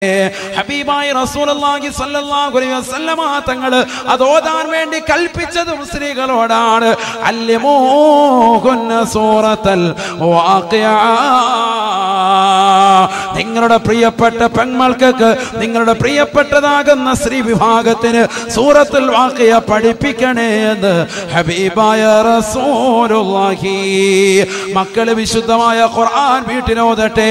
ഹബീബായ റസൂലുള്ളാഹി സ്വല്ലല്ലാഹു അലൈഹി വസല്ലമ തങ്ങൾ അതോദാൻ വേണ്ടി കൽപ്പിച്ചതും സ്ത്രീകളോടാണ്. അല്ലിമൂഹുന്ന സൂറത്തുൽ വാഖിഅ. നിങ്ങളുടെ പ്രിയപ്പെട്ട പെൺമക്കൾക്ക്, നിങ്ങളുടെ പ്രിയപ്പെട്ടതാകുന്ന സ്ത്രീ വിഭാഗത്തിന് സൂറത്തുൽ വാഖിഅ പഠിപ്പിക്കണേ എന്ന് ഹബീബായ റസൂലുള്ളാഹി. മക്കള് വിശുദ്ധമായ ഖുർആൻ വീട്ടിലോതട്ടെ,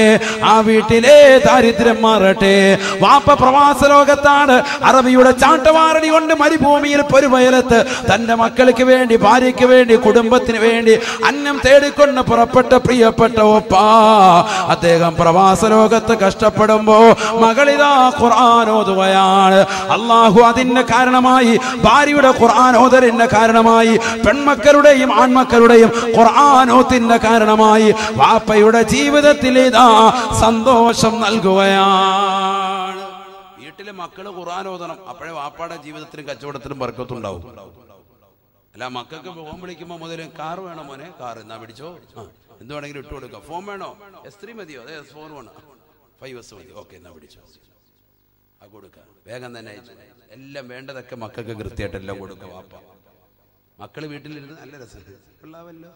ആ വീട്ടിലെ ദാരിദ്ര്യം മാറട്ടെ. വാപ്പ പ്രവാസ ലോകത്താണ്, അറബിയുടെ ചാട്ടവാറടി കൊണ്ട് മരുഭൂമിയിൽ പൊരുവയലത്ത് തന്റെ മക്കൾക്ക് വേണ്ടി, ഭാര്യയ്ക്ക് വേണ്ടി, കുടുംബത്തിന് വേണ്ടി അന്നം തേടിക്കൊണ്ട് പുറപ്പെട്ട പ്രിയപ്പെട്ട ഒപ്പ അദ്ദേഹം പ്രവാസ ലോകത്ത് കഷ്ടപ്പെടുമ്പോ മകളിതാ ഖുർആൻ ഓതുകയാണ്. അള്ളാഹു അതിന്റെ കാരണമായി, ഭാര്യയുടെ ഖുർആൻ ഓതലിന്റെ കാരണമായി, പെൺമക്കളുടെയും ആൺമക്കളുടെയും ഖുർആനോത്തിന്റെ കാരണമായി വാപ്പയുടെ ജീവിതത്തിൽ ഇതാ സന്തോഷം നൽകുകയാണ്. വീട്ടിലെ മക്കള് ഖുർആൻ ഓതണം, അപ്പോഴേ വാപ്പയുടെ ജീവിതത്തിലും കച്ചവടത്തിലും ബർക്കത്തുണ്ടാവും. അല്ല, മക്കൾക്ക് ഫോൺ വിളിക്കുമ്പോ മുതൽ കാർ വേണോ മോനെ, കാർ എന്നാ പിടിച്ചോ, എന്ത് വേണമെങ്കിലും ഇട്ട് കൊടുക്കാം. ഫോൺ വേണോ, S3 മതിയോ, അതെ S4 വേണം, 5S മതി, ഓക്കെ എന്നാ പിടിച്ചോ, ആ കൊടുക്കുക, വേഗം തന്നെ അയച്ചു. എല്ലാം വേണ്ടതൊക്കെ മക്കൾക്ക് കൃത്യമായിട്ട് എല്ലാം കൊടുക്കുക വാപ്പ. മക്കള് വീട്ടിലിരുന്ന് നല്ല രസം, കൊള്ളാവല്ലോ,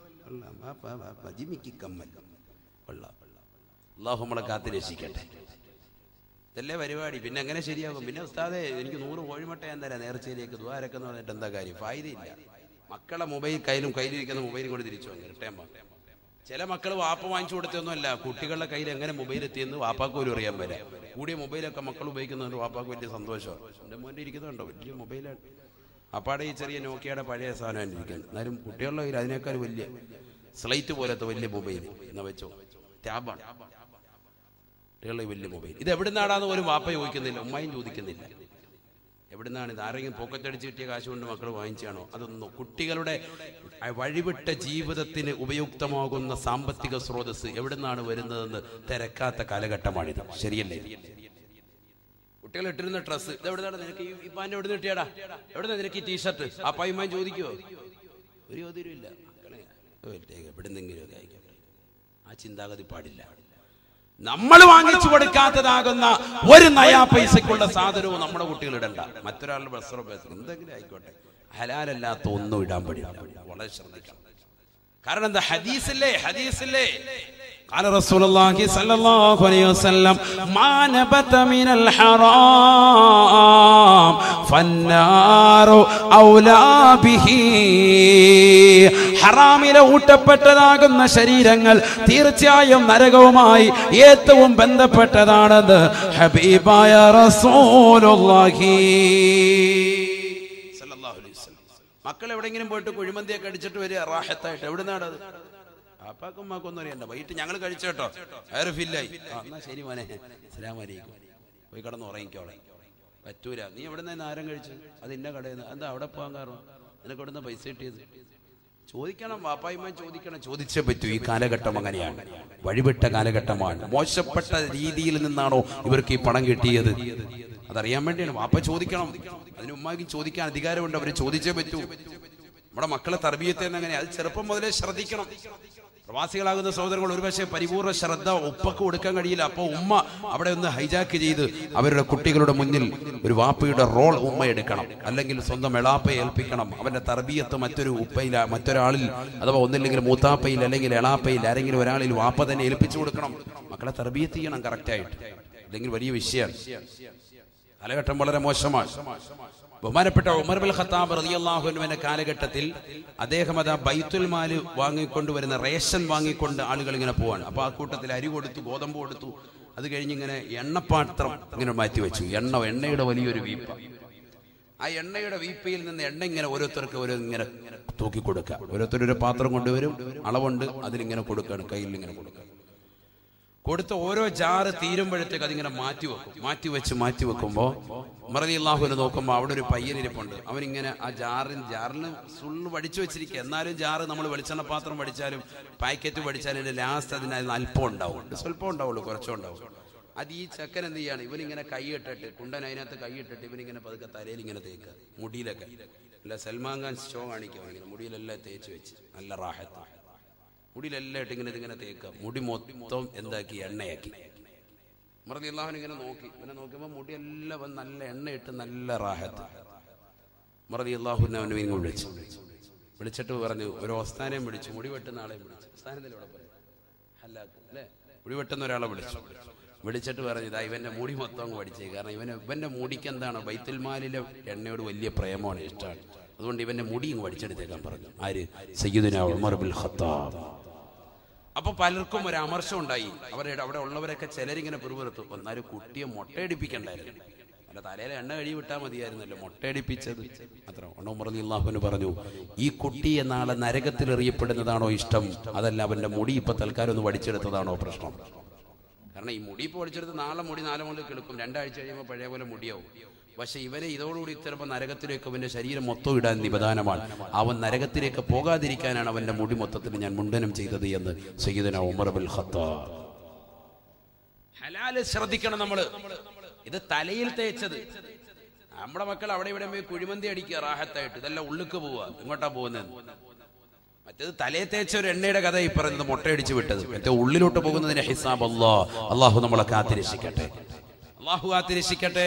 ജിമിക്ക് കമ്മല്ലോ, കൊള്ളാം. അല്ലാഹു നമ്മളെ കാത്ത് രക്ഷിക്കട്ടെ. ഇതല്ലേ പരിപാടി. പിന്നെ എങ്ങനെ ശരിയാകും? പിന്നെ ഉസ്താദേ എനിക്ക് 100 കോഴിമുട്ട ഞാൻ തരാം നേർച്ചയിലേക്ക് ദ്വാരൊക്കെ എന്ന് പറഞ്ഞിട്ട് എന്താ കാര്യം? ഫായിദയില്ല. മക്കളെ മൊബൈൽ കയ്യിലിരിക്കുന്ന മൊബൈൽ കൊണ്ട് തിരിച്ചു റിട്ടേൺ. ചില മക്കൾ വാപ്പ വാങ്ങിച്ചു കൊടുത്തൊന്നുമല്ല, കുട്ടികളുടെ കയ്യിൽ എങ്ങനെ മൊബൈൽ എത്തിയെന്ന് വാപ്പാക്ക് പോലും അറിയാൻ പറ്റില്ല. കൂടിയ മൊബൈലൊക്കെ മക്കൾ ഉപയോഗിക്കുന്നുണ്ട്, വാപ്പാക്ക് വലിയ സന്തോഷമാണ്. എൻ്റെ മോൻ്റെ ഇരിക്കുന്നുണ്ടോ, വലിയ മൊബൈലാണ്. അപ്പാടെ ഈ ചെറിയ നോക്കിയയുടെ പഴയ സാധനം ഇരിക്കുന്നത്. എന്നാലും കുട്ടികളുടെ കയ്യിൽ അതിനേക്കാൾ വലിയ സ്ലൈറ്റ് പോലത്തെ വലിയ മൊബൈൽ എന്നാ വെച്ചോ, ടാബാണ് കുട്ടികളുടെ വലിയ മൊബൈൽ. ഇത് എവിടുന്നാടാന്ന് പോലും വാപ്പ ചോദിക്കുന്നില്ല, ഉമ്മയും ചോദിക്കുന്നില്ല. എവിടുന്നാണ് ഇത്? ആരെങ്കിലും പോക്കറ്റടിച്ച് കിട്ടിയ കാശ് കൊണ്ട് മക്കൾ വാങ്ങിച്ചാണോ? അതൊന്നും. കുട്ടികളുടെ വഴിവിട്ട ജീവിതത്തിന് ഉപയുക്തമാകുന്ന സാമ്പത്തിക സ്രോതസ് എവിടുന്നാണ് വരുന്നതെന്ന് തിരക്കാത്ത കാലഘട്ടമാണിത്. ശരിയല്ലേ? കുട്ടികൾ ഇട്ടിരുന്ന ഡ്രസ്സ് ഇത് എവിടുന്നാണ്? നിനക്ക് ഈ പാൻറ് എവിടുന്ന് കിട്ടിയാടാ, എവിടുന്ന നിനക്ക് ഈ ടീഷർട്ട്? ആ പയ്യമ്മ ചോദിക്കുവോ? ഒരു ചോദ്യമില്ല. എവിടുന്നെങ്കിലും ഒക്കെ ആയിക്കോട്ടെ, ആ ചിന്താഗതി പാടില്ല. നമ്മൾ വാങ്ങിച്ചു കൊടുക്കാത്തതാകുന്ന ഒരു നയാ പൈസക്കുള്ള സാധനവും നമ്മുടെ കുട്ടികൾ ഇടണ്ട. മറ്റൊരാളുടെ വസ്ത്രം എന്തെങ്കിലും ആയിക്കോട്ടെ, ഹലാലല്ലാത്ത ഒന്നും ഇടാൻ പാടില്ല. വളരെ ശ്രദ്ധിക്കണം. കാരണം എന്താ? ഹദീസില്ലേ قال رسول الله صلى الله عليه وسلم ما نبت من الحرام فالنار أولى به. ഹറാമിലെ ഊട്ടപ്പെട്ടതാകുന്ന ശരീരങ്ങൾ തീർച്ചയായും നരകവുമായി ഏറ്റവും ബന്ധപ്പെട്ടതാണെന്ന് ഹബീബായ റസൂലുള്ളാഹി സല്ലല്ലാഹു അലൈഹി വസല്ലം. മക്കൾ എവിടെയെങ്കിലും പോയിട്ട് കുഴിമന്തിയൊക്കെ അടിച്ചിട്ട് വരിക റാഹത്തായിട്ട്. എവിടുന്നാണ് അത്? അപ്പാക്കും ഉമ്മാക്കൊന്നും അറിയണ്ട. വൈകിട്ട് ഞങ്ങൾ കഴിച്ചേട്ടോ, വയറ് ഫില്ലായി. എന്നാ ശരി മോനെ, അസ്സലാമു അലൈക്കും, പോയി കിടന്ന് ഉറങ്ങിക്കോളെ. പറ്റൂല. നീ എവിടെ നിന്ന് ആരം കഴിച്ചു? അത് ഇന്ന കടയിൽ നിന്ന്. എന്താ അവിടെ പോകാൻ കാരണം? നിനക്ക് എവിടെ നിന്ന് പൈസ കിട്ടിയത്? ചോദിക്കണം, വാപ്പായ്മ ചോദിക്കണം. ചോദിച്ചേ പറ്റൂ. ഈ കാലഘട്ടം അങ്ങനെയാണ്, വഴിവിട്ട കാലഘട്ടമാണ്. മോശപ്പെട്ട രീതിയിൽ നിന്നാണോ ഇവർക്ക് ഈ പണം കിട്ടിയത്? അതറിയാൻ വേണ്ടിയാണ് വാപ്പ ചോദിക്കണം. അതിന് ഉമ്മാക്കും ചോദിക്കാൻ അധികാരമുണ്ട്, അവർ ചോദിച്ചേ പറ്റൂ. നമ്മുടെ മക്കളെ തർബീയത്ത് എങ്ങനെ? അത് ചെറുപ്പം മുതലേ ശ്രദ്ധിക്കണം. പ്രവാസികളാകുന്ന സഹോദരങ്ങൾ ഒരുപക്ഷെ പരിപൂർണ്ണ ശ്രദ്ധ ഉപ്പക്ക് കൊടുക്കാൻ കഴിയില്ല. അപ്പോൾ ഉമ്മ അവിടെ ഒന്ന് ഹൈജാക്ക് ചെയ്ത് അവരുടെ കുട്ടികളുടെ മുന്നിൽ ഒരു വാപ്പയുടെ റോൾ ഉമ്മ എടുക്കണം, അല്ലെങ്കിൽ സ്വന്തം എളാപ്പയെ ഏൽപ്പിക്കണം. അവന്റെ തർബീയത്ത് മറ്റൊരാളിൽ, അഥവാ ഒന്നില്ലെങ്കിൽ മൂത്താപ്പയിൽ അല്ലെങ്കിൽ എളാപ്പയിൽ ആരെങ്കിലും ഒരാളിൽ വാപ്പ തന്നെ ഏൽപ്പിച്ചു കൊടുക്കണം. മക്കളെ തർബീയത്ത് ചെയ്യണം കറക്റ്റായിട്ട്, അല്ലെങ്കിൽ വലിയ വിഷയമാണ്. കാലഘട്ടം വളരെ മോശമാണ്. ബഹുമാനപ്പെട്ട ഉമർ ബിൻ ഖത്താബ് റളിയല്ലാഹു അൻഹുവിന്റെ കാലഘട്ടത്തിൽ അദ്ദേഹം അതാ ബൈത്തുൽ മാൽ വാങ്ങിക്കൊണ്ടുവരുന്ന റേഷൻ വാങ്ങിക്കൊണ്ട് ആളുകൾ ഇങ്ങനെ പോവാണ്. അപ്പൊ ആ കൂട്ടത്തിൽ അരി കൊടുത്തു, ഗോതമ്പ് കൊടുത്തു. അത് കഴിഞ്ഞ് ഇങ്ങനെ എണ്ണപ്പാത്രം ഇങ്ങനെ മാറ്റിവെച്ചു. എണ്ണയുടെ വലിയൊരു വീപ്പ. ആ എണ്ണയുടെ വീപ്പയിൽ നിന്ന് എണ്ണ ഇങ്ങനെ ഓരോരുത്തർക്ക് ഇങ്ങനെ തൂക്കി കൊടുക്കുക. ഓരോരുത്തരൊരു പാത്രം കൊണ്ടുവരും, അളവുണ്ട്, അതിലിങ്ങനെ കൊടുക്കുകയാണ്, കയ്യിൽ ഇങ്ങനെ കൊടുക്കുക. കൊടുത്ത ഓരോ ജാറ് തീരുമ്പോഴത്തേക്ക് അതിങ്ങനെ മാറ്റി വെക്കുമ്പോ ഉമർ റളിയല്ലാഹു അൻഹു നോക്കുമ്പോൾ അവിടെ ഒരു പയ്യനിരിപ്പുണ്ട്. അവനിങ്ങനെ ആ ജാറിന് സുള്ളു വടിച്ചു വെച്ചിരിക്കുക. എന്നാലും ജാറ് നമ്മൾ വെളിച്ചെണ്ണ പാത്രം വടിച്ചാലും പാക്കറ്റ് വടിച്ചാലും അതിന്റെ ലാസ്റ്റ് അതിന് അല്പം ഉണ്ടാവും, സ്വല്പം ഉണ്ടാവുള്ളൂ, കുറച്ചും ഉണ്ടാവും. അത് ഈ ചക്കൻ എന്ത് ചെയ്യാണ്? ഇവനിങ്ങനെ കൈയിട്ടിട്ട്, കുണ്ടൻ അതിനകത്ത് കൈയിട്ടിട്ട് ഇവനിങ്ങനെ പതുക്കെ തലയിൽ ഇങ്ങനെ തേക്കുക, മുടിയിലൊക്കെ. അല്ല, സൽമാൻ ഖാൻ ഷോ കാണിക്കുക, ഇങ്ങനെ മുടിയിലെല്ലാം തേച്ച് വെച്ച് നല്ല റാഹത്ത്. മുടിയിലെല്ലാം ഇട്ട് ഇതിങ്ങനെ തേക്കുക. മുടി മൊത്തം എന്താക്കി? എണ്ണയാക്കി. ഉമർ റളിയല്ലാഹു അൻഹു ഇങ്ങനെ നോക്കി, ഇവനെ നോക്കിയപ്പോൾ മുടിയെല്ലാം നല്ല എണ്ണയിട്ട് നല്ല റാഹത്ത്. ഉമർ റളിയല്ലാഹു അൻഹു ഇങ്ങ് വിളിച്ചിട്ട് പറഞ്ഞു, ഒരു ഓസ്താനെയും വിളിച്ചു, മുടി വെട്ടുന്ന ആളെയും വിളിച്ചു. ഓസ്താനെന്തായാലും ഇവിടെ പറയും ഹല്ലാക്ക് അല്ലേ, മുടി വെട്ടുന്ന ഒരാളെ വിളിച്ചിട്ട് പറഞ്ഞു, ഇതാ ഇവന്റെ മുടി മൊത്തം അങ്ങ് പഠിച്ചേ. കാരണം ഇവന്റെ മുടിക്ക് എന്താണ് ബൈത്തുൽ മാലിലെ എണ്ണയോട് വലിയ പ്രേമമാണ്, ഇഷ്ടമാണ്. അതുകൊണ്ട് ഇവന്റെ മുടി ഇങ്ങ് പഠിച്ചെടുത്തേക്കാൻ പറഞ്ഞു. ആര്? സയ്യിദുനാ ഉമർ ബിൻ ഖത്താബ്. അപ്പൊ പലർക്കും ഒരു അമർഷം ഉണ്ടായി. അവിടെ ഉള്ളവരൊക്കെ ചിലരിങ്ങനെ പിറുപിറുത്തു, എന്നാലും കുട്ടിയെ മൊട്ടയടിപ്പിക്കണ്ടായിരുന്നു, അല്ല തലയിലെ എണ്ണ കഴി വിട്ടാൽ മതിയായിരുന്നല്ലോ, മൊട്ടയടിപ്പിച്ചത് അത്ര. ഉമർ റളിയല്ലാഹു അൻഹു പറഞ്ഞു, ഈ കുട്ടിയെ നാളെ നരകത്തിൽ എറിയപ്പെടുന്നതാണോ ഇഷ്ടം, അതല്ല അവന്റെ മുടി ഇപ്പൊ തൽക്കാലം ഒന്ന് പഠിച്ചെടുത്തതാണോ പ്രശ്നം? കാരണം ഈ മുടി ഇപ്പോൾ പഠിച്ചെടുത്ത് നാളെ മുടി 4 മുതൽ കിടക്കും, 2 ആഴ്ച കഴിയുമ്പോൾ പഴയ പോലെ മുടിയാവും. പക്ഷെ ഇവനെ ഇതോടുകൂടി ചിലപ്പോൾ നരകത്തിലേക്ക് അവന്റെ ശരീരം മൊത്തം ഇടാൻ നിബന്ധനമാണ്. അവൻ നരകത്തിലേക്ക് പോകാതിരിക്കാനാണ് അവന്റെ മുടി മൊത്തത്തിൽ ഞാൻ മുണ്ടനം ചെയ്തത് എന്ന് സയ്യിദുനാ ഉമർ ബിൻ ഖത്താബ്. ഹലാല് ശ്രദ്ധിക്കണം നമ്മള്. ഇത് തലയിൽ തേച്ചത്. നമ്മുടെ മക്കൾ അവിടെ ഇവിടെ പോയി കുഴിമന്തി അടിക്കുക റാഹത്തായിട്ട്, ഇതെല്ലാം ഉള്ളിക്ക് പോവുക. ഇങ്ങോട്ടാ പോകുന്നത്? മറ്റേത് തലയെ തേച്ച ഒരു എണ്ണയുടെ കഥ ഈ പറയുന്നത് മൊട്ടയടിച്ച് വിട്ടത്. മറ്റേ ഉള്ളിലോട്ട് പോകുന്നതിന്റെ ഹിസാബ് അല്ലാഹു നമ്മളെ കാത്തിരക്ഷിക്കട്ടെ. അല്ലാഹു കാത്തിരക്ഷിക്കട്ടെ.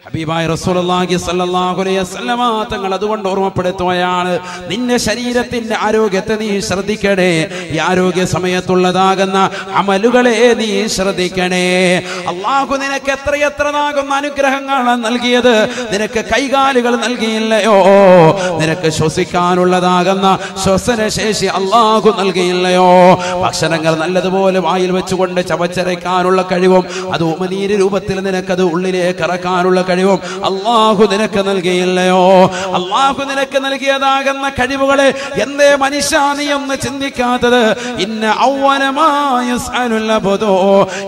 ഹബീബായ റസൂലുള്ളാഹി സ്വല്ലല്ലാഹു അലൈഹി വസല്ലമ തങ്ങൾ അതുകൊണ്ട് ഓർമ്മപ്പെടുത്തുകയാണ്, നിന്റെ ശരീരത്തിന്റെ ആരോഗ്യത്തെ നീ ശ്രദ്ധിക്കണേ. ഈ ആരോഗ്യ സമയത്തുള്ളതാകുന്ന അമലുകളെ നീ ശ്രദ്ധിക്കണേ. അല്ലാഹു നിനക്ക് എത്രയെത്രതാകുന്ന അനുഗ്രഹങ്ങളാണ് നൽകിയത്. നിനക്ക് കൈകാലുകൾ നൽകിയില്ലയോ? നിനക്ക് ശ്വസിക്കാനുള്ളതാകുന്ന ശ്വസനശേഷി അല്ലാഹു നൽകിയില്ലയോ? ഭക്ഷണങ്ങൾ നല്ലതുപോലെ വായിൽ വെച്ചുകൊണ്ട് ചവച്ചരയ്ക്കാനുള്ള കഴിവും അത് ഉമിനീര് രൂപത്തിൽ നിനക്കത് ഉള്ളിലേക്ക് ഇറക്കാനുള്ള കഴിവും അല്ലാഹു നിനക്ക് നൽകിയില്ലയോ? അല്ലാഹു നിനക്ക് നൽകിയതാകുന്ന കഴിവുകളെ എന്തേ മനുഷ്യ നീ ഒന്ന് ചിന്തിക്കാത്തത്? ഇന്ന അവ്വല മാ യസ്അലുൽ അബ്ദു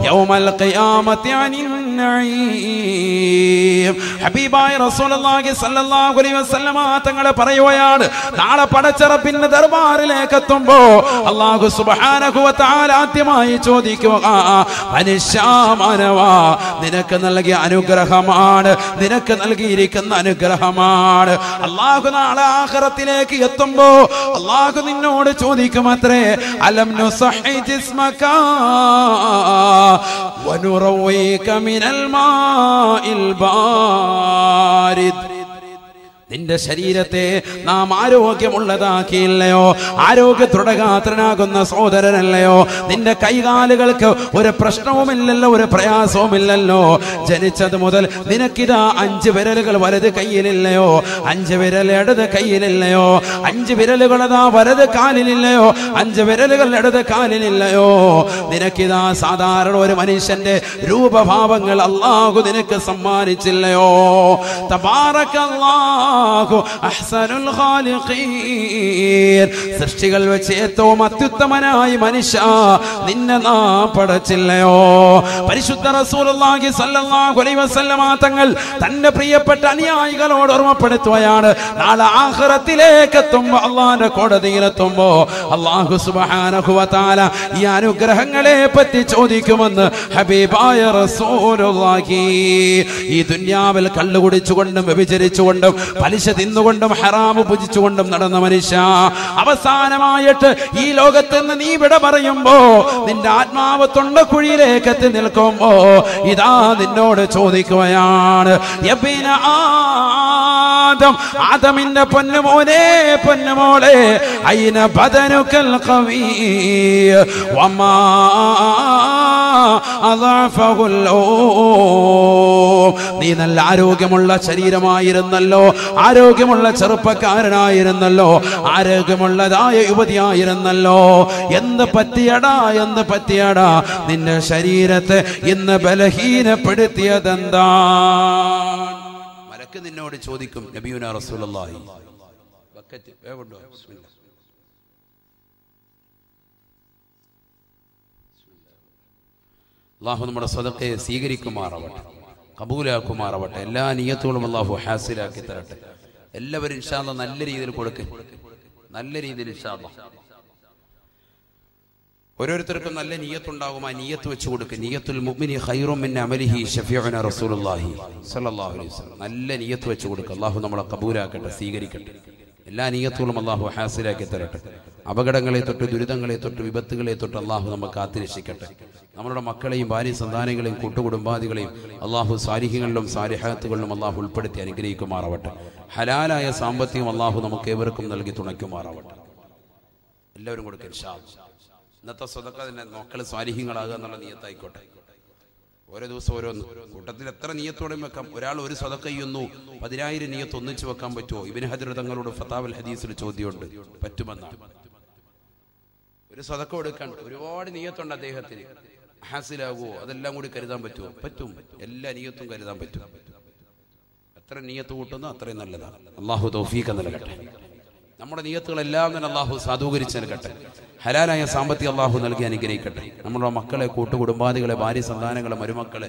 യൗമൽ ഖിയാമത്തി അനിൻ നഈം. ഹബീബായ റസൂലുള്ളാഹി സ്വല്ലല്ലാഹു അലൈഹി വസല്ലമ തങ്ങൾ പറയുകയാണ്, നാളെ പടച്ചറപ്പിന്റെ ദർബാറിലേക്ക് എത്തുമ്പോ അല്ലാഹു സുബ്ഹാനഹു വ തആല ആദ്യമായി ചോദിക്കുക, മനുഷ്യ മാനവാ നിനക്ക് നൽകിയ അനുഗ്രഹമാണ്, നിനക്ക് നൽകിയിരിക്കുന്ന അനുഗ്രഹമാണ്. അല്ലാഹു നാളെ ആഖിറത്തിലേക്ക് എത്തുമ്പോ അല്ലാഹു നിന്നോട് ചോദിക്കുമത്രേ, അലം നുസഹി ജിസ്മക വനുറവീക മിനൽ മാഇൽ ബാരിദ്. നിന്റെ ശരീരത്തെ നാം ആരോഗ്യമുള്ളതാക്കിയില്ലയോ? ആരോഗ്യ ദൃഢഗാത്രനാകുന്ന സഹോദരനല്ലയോ? നിന്റെ കൈകാലുകൾക്ക് ഒരു പ്രശ്നവുമില്ലല്ലോ, ഒരു പ്രയാസവുമില്ലല്ലോ. ജനിച്ചത് മുതൽ നിനക്കിതാ 5 വിരലുകൾ വലത് കയ്യിലില്ലയോ? 5 വിരൽ ഇടത് കയ്യിലില്ലയോ? 5 വിരലുകളതാ വലത് കാലിലില്ലയോ? 5 വിരലുകൾ ഇടത് കാലിലില്ലയോ? നിനക്കിതാ സാധാരണ ഒരു മനുഷ്യന്റെ രൂപഭാവങ്ങൾ അല്ലാഹു നിനക്ക് സമ്മാനിച്ചില്ലയോ? തബാറകല്ലാഹ് അഹ്സനുൽ ഖാലിഖീൻ. സൃഷ്ടികൾ വെച്ച് ഏറ്റവും അത്യുത്തമനായി മനുഷ്യ നിന്നെ നാം പടച്ചില്ലയോ? പരിശുദ്ധ റസൂലുള്ളാഹി സ്വല്ലല്ലാഹു അലൈഹി വസല്ലമ തങ്ങൾ തന്റെ പ്രിയപ്പെട്ട അനുയായികളോട് ഓർമ്മപ്പെടുത്തുകയാണ്, നാളെ ആഖിറത്തിലേക്ക് എത്തുമ്പോൾ അല്ലാഹുവിന്റെ കോടതിയിലെത്തുമ്പോ അല്ലാഹു സുബ്ഹാനഹു വ തആല ഈ അനുഗ്രഹങ്ങളെ പറ്റി ചോദിക്കുമെന്ന് ഹബീബായ റസൂലുള്ളാഹി. ഈ ദുനിയാവിൽ കള്ളു കുടിച്ചുകൊണ്ടും വ്യഭിചരിച്ചുകൊണ്ടും പലിശ തിന്നുകൊണ്ടും ഹറാമ് ഭുജിച്ചുകൊണ്ടും നടന്ന മനുഷ്യ, അവസാനമായിട്ട് ഈ ലോകത്ത് നിന്ന് നീ വിട പറയുമ്പോ നിന്റെ ആത്മാവ് തൊണ്ടക്കുഴിയിലേക്ക് എത്തി നിൽക്കുമ്പോ ഇതാ നിന്നോട് ചോദിക്കുകയാണ്, യബ്ന ആദം, ആദമിന്റെ പൊന്നുമോനെ പൊന്നുമോളെ, ഐന ബദനുകൽ ഖവീ വമാ അദഅഫഹുൽ നീ നല്ല ആരോഗ്യമുള്ള ശരീരമായിരുന്നല്ലോ, ആരോഗ്യമുള്ള ചെറുപ്പക്കാരനായിരുന്നല്ലോ, ആരോഗ്യമുള്ളതായ യുവതിയായിരുന്നല്ലോ. എന്ത് പറ്റിയടാ നിന്റെ ശരീരത്തെ ഇന്ന് ബലഹീനപ്പെടുത്തിയതെന്താ? മലക്ക് നിന്നോട് ചോദിക്കും, നബിയുനാ റസൂലുള്ളാഹി. ബക്കറ്റ് വേവുണ്ടോ? ബിസ്മില്ലാ. അല്ലാഹു നമ്മുടെ സദഖയെ സ്വീകരിക്കുമാറാവട്ടെ, കബൂലാക്കുമാറാവട്ടെ. എല്ലാ നിയത്തുകളും അല്ലാഹു ഹാസിലാക്കി തരട്ടെ. എല്ലാവരും ഇൻഷാ അല്ലാഹ് നല്ല രീതിയിൽ കൊടുക്കുക, നല്ല രീതിയിൽ ഇൻഷാ അല്ലാഹ്. ഓരോരുത്തർക്കും നല്ല നിയത്തുണ്ടാകും, ആ നിയത്ത് വെച്ച് കൊടുക്കുക. നിയത്തുൽ മുഅ്മിനി ഖൈറും മിൻ അമലിഹി ശഫീഉനാ റസൂലുള്ളാഹി സ്വല്ലല്ലാഹു അലൈഹി വസല്ലം. നല്ല നിയത്ത് വെച്ച് കൊടുക്കുക. അല്ലാഹു നമ്മളെ കബൂലാക്കട്ടെ, സ്വീകരിക്കട്ടെ. എല്ലാ നിയത്തുകളും അല്ലാഹു ഹാസിലാക്കി തരട്ടെ. അപകടങ്ങളെ തൊട്ട്, ദുരിതങ്ങളെ തൊട്ട്, വിപത്തുകളെ തൊട്ട് അള്ളാഹു നമുക്ക് കാത്തുരക്ഷിക്കട്ടെ. നമ്മളുടെ മക്കളെയും ഭാര്യ സന്താനങ്ങളെയും കൂട്ടുകുടുംബാദികളെയും അള്ളാഹു സാലിഹ്യങ്ങളിലും സാലിഹാത്തുകളിലും അള്ളാഹു ഉൾപ്പെടുത്തി അനുഗ്രഹിക്കുമാറാവട്ടെ. ഹലാലായ സാമ്പത്തികം അള്ളാഹു നമുക്ക് ഏവർക്കും നൽകി തുണയ്ക്കുമാറാവട്ടെ. എല്ലാവരും കൊടുക്കുക ഇൻഷാ അല്ലാഹ്. ഇന്നത്തെ സ്വതക്ക തന്നെ മക്കള് സ്വാലിഹ്യങ്ങളാകുക എന്നുള്ള നിയത്തായിക്കോട്ടെ. ഓരോ ദിവസം ഓരോന്ന്. കൂട്ടത്തിൽ എത്ര നിയത്തോടെയും വെക്കാം. ഒരാൾ ഒരു സ്വതക്ക ചെയ്യുന്നു, 10,000 നിയത്ത് ഒന്നിച്ച് വെക്കാൻ പറ്റുമോ? ഇബ്നു ഹജർ തങ്ങളോട് ഫതാവൽ ഹദീസിൽ ചോദ്യമുണ്ട്, പറ്റുമെന്നാണ്. ഒരു സ്വതക്ക കൊടുക്കാൻ ഒരുപാട് നിയത്തുണ്ട് അദ്ദേഹത്തിന്, ഹാസിലാകുമോ? അതെല്ലാം കൂടി കരുതാൻ പറ്റുമോ? പറ്റും. എല്ലാ നിയത്തും കരുതാൻ പറ്റും. എത്ര നിയത്ത് കൂട്ടുന്നോ അത്രയും നല്ലതാണ്. അള്ളാഹു തൗഫീഖ് നൽകട്ടെ. നമ്മുടെ നിയത്തുകളെല്ലാം തന്നെ അള്ളാഹു സാധൂകരിച്ച് നൽകട്ടെ. ഹലാലായ സാമ്പത്തിക അള്ളാഹു നൽകി അനുഗ്രഹിക്കട്ടെ. നമ്മുടെ മക്കളെ, കൂട്ടുകുടുംബാദികളെ, ഭാര്യ സന്താനങ്ങളെ, മരുമക്കളെ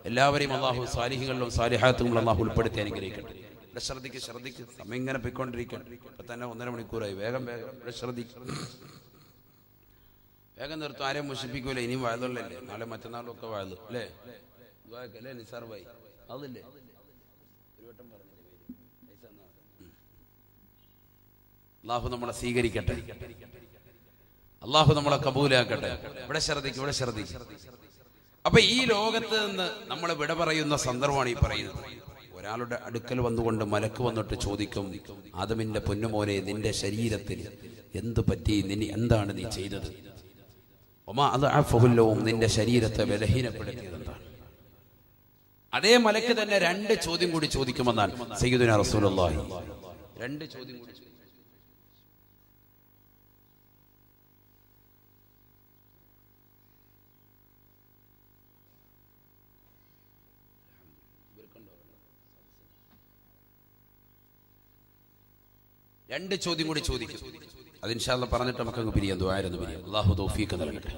എല്ലാവരെയും അള്ളാഹു സാലിഹികളിലും സാലിഹാത്തുകളിലും അള്ളാഹു ഉൾപ്പെടുത്തി അനുഗ്രഹിക്കട്ടെ. ഇവിടെ ശ്രദ്ധിക്ക്. സമയം ഇങ്ങനെ പോയിക്കൊണ്ടിരിക്കണം. ഇപ്പൊ തന്നെ 1.5 മണിക്കൂറായി. വേഗം ഇവിടെ ശ്രദ്ധിക്കും. വേഗം നിർത്തും. ആരെയും മുഷിപ്പിക്കൂല. ഇനിയും വാഴല്ലേ, നാളെ മറ്റന്നാളും ഒക്കെ വാഴു അല്ലേ? അല്ലേ നിസാർ ഭായി? അതില്ലേ ഒരു വട്ടം പറഞ്ഞില്ലേ? അള്ളാഹു നമ്മളെ സ്വീകരിക്കട്ടെ. അള്ളാഹു നമ്മളെ കബൂലാക്കട്ടെ. ഇവിടെ ശ്രദ്ധിക്കും. അപ്പൊ ഈ ലോകത്ത് നിന്ന് നമ്മൾ വിട പറയുന്ന സന്ദർഭമാണ് ഈ പറയുന്നത്. ഒരാളുടെ അടുക്കൽ വന്നുകൊണ്ട് മലക്ക് വന്നിട്ട് ചോദിക്കും, ആദമിന്റെ പൊന്നുമോനെ, നിന്റെ ശരീരത്തിൽ എന്ത് പറ്റി? എന്താണ് നീ ചെയ്തത്? നിന്റെ ശരീരത്തെ ബലഹീനപ്പെടുത്തിയത് എന്താണ്? അതേ മലക്ക് തന്നെ 2 ചോദ്യം കൂടി ചോദിക്കുമെന്നാണ് സയ്യിദുനാ റസൂലുള്ളാഹി. 2 ചോദ്യം കൂടി. രണ്ട് ചോദ്യം കൂടി ചോദിക്കും. അത് ഇൻഷാ അല്ലാഹ് പറഞ്ഞിട്ട് നമുക്ക് അങ്ങ് പിരിയാം. ദുആയിരുന്നു പിരിയാം. അല്ലാഹു തൗഫീഖ് നൽകട്ടെ.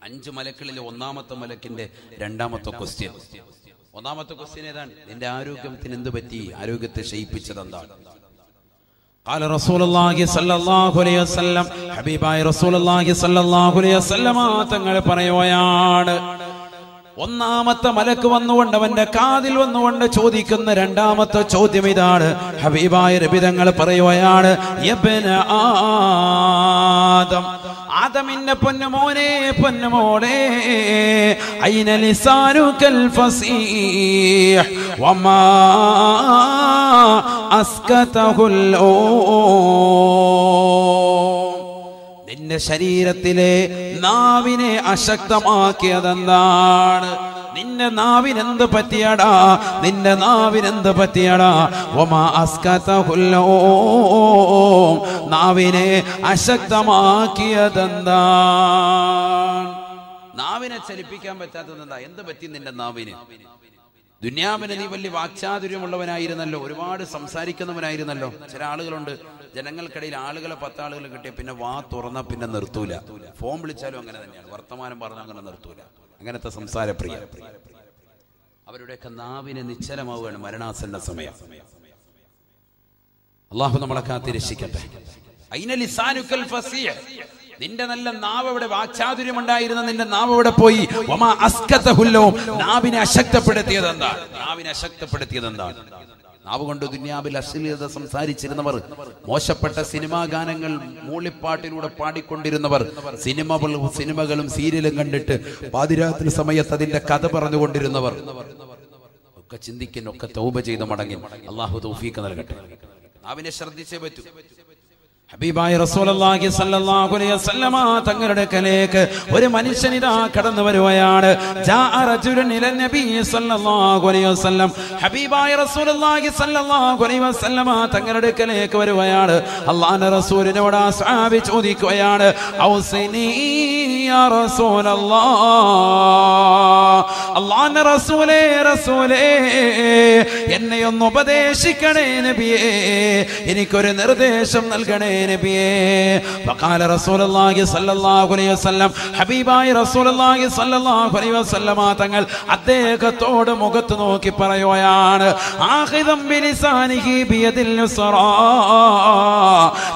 5 മലക്കുകളിലെ 1-ാമത്തെ മലക്കിന്റെ 2-ാമത്തെ ക്വസ്റ്റ്യൻ. 1-ാമത്തെ ക്വസ്റ്റ്യൻ ഏതാണ്? നിന്റെ ആരോഗ്യത്തിന് എന്ത് പറ്റി? ആരോഗ്യത്തെ ക്ഷയിപ്പിച്ചത് എന്താണ്? قال رسول الله صلى الله عليه وسلم, ഹബീബായ റസൂലുള്ളാഹി സ്വല്ലല്ലാഹു അലൈഹി വസല്ലമ തങ്ങൾ പറയുകയാണ്, 1-ാമത്തെ മലക്ക് വന്നുകൊണ്ട് അവന്റെ കാതിൽ വന്നുകൊണ്ട് ചോദിക്കുന്ന 2-ാമത്തെ ചോദ്യം ഇതാണ്. ഹബീബായ നബി തങ്ങൾ പറയുകയാണ്, യബ്ന ആദം, ആദമിന്റെ പൊന്നുമോനെ, പൊന്നുമോളെ, ഐന ലിസാനുകൽ ഫസീഹ് വമാ അസ്കതഹുൽ നിന്റെ ശരീരത്തിലെ നാവിനെ അശക്തമാക്കിയതെന്താണ്? നിന്റെ നാവിനെന്ത് പറ്റിയടാ? നിന്റെ നാവിനെന്ത് പറ്റിയടാ? വമാ അസ്കതഹുൽ നാവിനെ അശക്തമാക്കിയതെന്താണ്? നാവിനെ ചലിപ്പിക്കാൻ പറ്റാത്തതെന്താ? എന്ത് പറ്റി നിന്റെ നാവിന്? ദുനിയാവിന് നീ വലിയ വാക്ചാതുര്യമുള്ളവനായിരുന്നല്ലോ, ഒരുപാട് സംസാരിക്കുന്നവനായിരുന്നല്ലോ. ചില ആളുകളുണ്ട്, ജനങ്ങൾക്കിടയിൽ ആളുകളെ 10 ആളുകൾ കിട്ടിയ പിന്നെ വാ തുറന്ന പിന്നെ നിർത്തൂല. ഫോൺ വിളിച്ചാലും അങ്ങനെ തന്നെയാണ്, വർത്തമാനം പറഞ്ഞാൽ അങ്ങനെ നിർത്തൂല. അങ്ങനത്തെ സംസാരപ്രിയ. അവരുടെയൊക്കെ നാവിനെ നിശ്ചലമാവുകയാണ് മരണാസന്ന സമയം. അള്ളാഹു നമ്മളെ കാത്തിരക്ഷിക്കട്ടെ. ഐന ലിസാനുകൽ ഫസീഹ്, നിന്റെ നല്ല നാവ് എവിടെ? വാക്ചാതുര്യം ഉണ്ടായിരുന്ന നിന്റെ നാവ് എവിടെ പോയി? വമാ അസ്കതഹുല്ലോ, നാവിനെ അശക്തപ്പെടുത്തിയത് എന്താണ്? നാവിനെ അശക്തപ്പെടുത്തിയത് എന്താണ്? നാവ് കൊണ്ട് ദുനിയാവിൽ അശ്ലീലത സംസാരിച്ചിരുന്നവർ, മോശപ്പെട്ട സിനിമാ ഗാനങ്ങൾ മൂളിപ്പാട്ടിലൂടെ പാടിക്കൊണ്ടിരുന്നവർ, സിനിമകളും സീരിയലും കണ്ടിട്ട് പാതിരാത്രി സമയത്ത് അതിന്റെ കഥ പറഞ്ഞുകൊണ്ടിരുന്നവർ ഒക്കെ ചിന്തിക്കുന്നു, ഒക്കെ തൗബ ചെയ്ത് മടങ്ങി. അള്ളാഹു തൗഫീഖ് നൽകട്ടെ. നാവിനെ ശ്രദ്ധിച്ചേ പറ്റൂ. ഹബീബായ റസൂലുള്ളാഹി സ്വല്ലല്ലാഹു അലൈഹി വസല്ലമ തങ്ങളുടെ കലേക്ക് ഒരു മനുഷ്യൻ ഇതാ കടന്നു വരുകയാണ്. ജാഅ റജുലുൻ ഇലൻ നബി സ്വല്ലല്ലാഹു അലൈഹി വസല്ലം, ഹബീബായ റസൂലുള്ളാഹി സ്വല്ലല്ലാഹു അലൈഹി വസല്ലമ തങ്ങളുടെ കലേക്ക് വരുകയാണ്. അല്ലാഹുവിന്റെ റസൂലിനോട് ആ സ്വഹാബി ചോദിക്കുകയാണ്, ഔസിനി യാ റസൂലല്ലാഹ്, അല്ലാഹുവിന്റെ റസൂലേ എന്നെ ഒന്ന് ഉപദേശിക്കണേ നബിയേ, എനിക്കൊരു നിർദ്ദേശം നൽകണേ നബിയേ. വഖാല റസൂലുള്ളാഹി സ്വല്ലല്ലാഹു അലൈഹി വസല്ലം, ഹബീബായ റസൂലുള്ളാഹി സ്വല്ലല്ലാഹു അലൈഹി വസല്ലമ തങ്ങൾ അദ്ദേഹത്തോട് മുഖത്ത് നോക്കി പറയുകയാണ്, ആഖിദം ബിലിസാനിഹി ബിയദിൽ യുസ്റാ,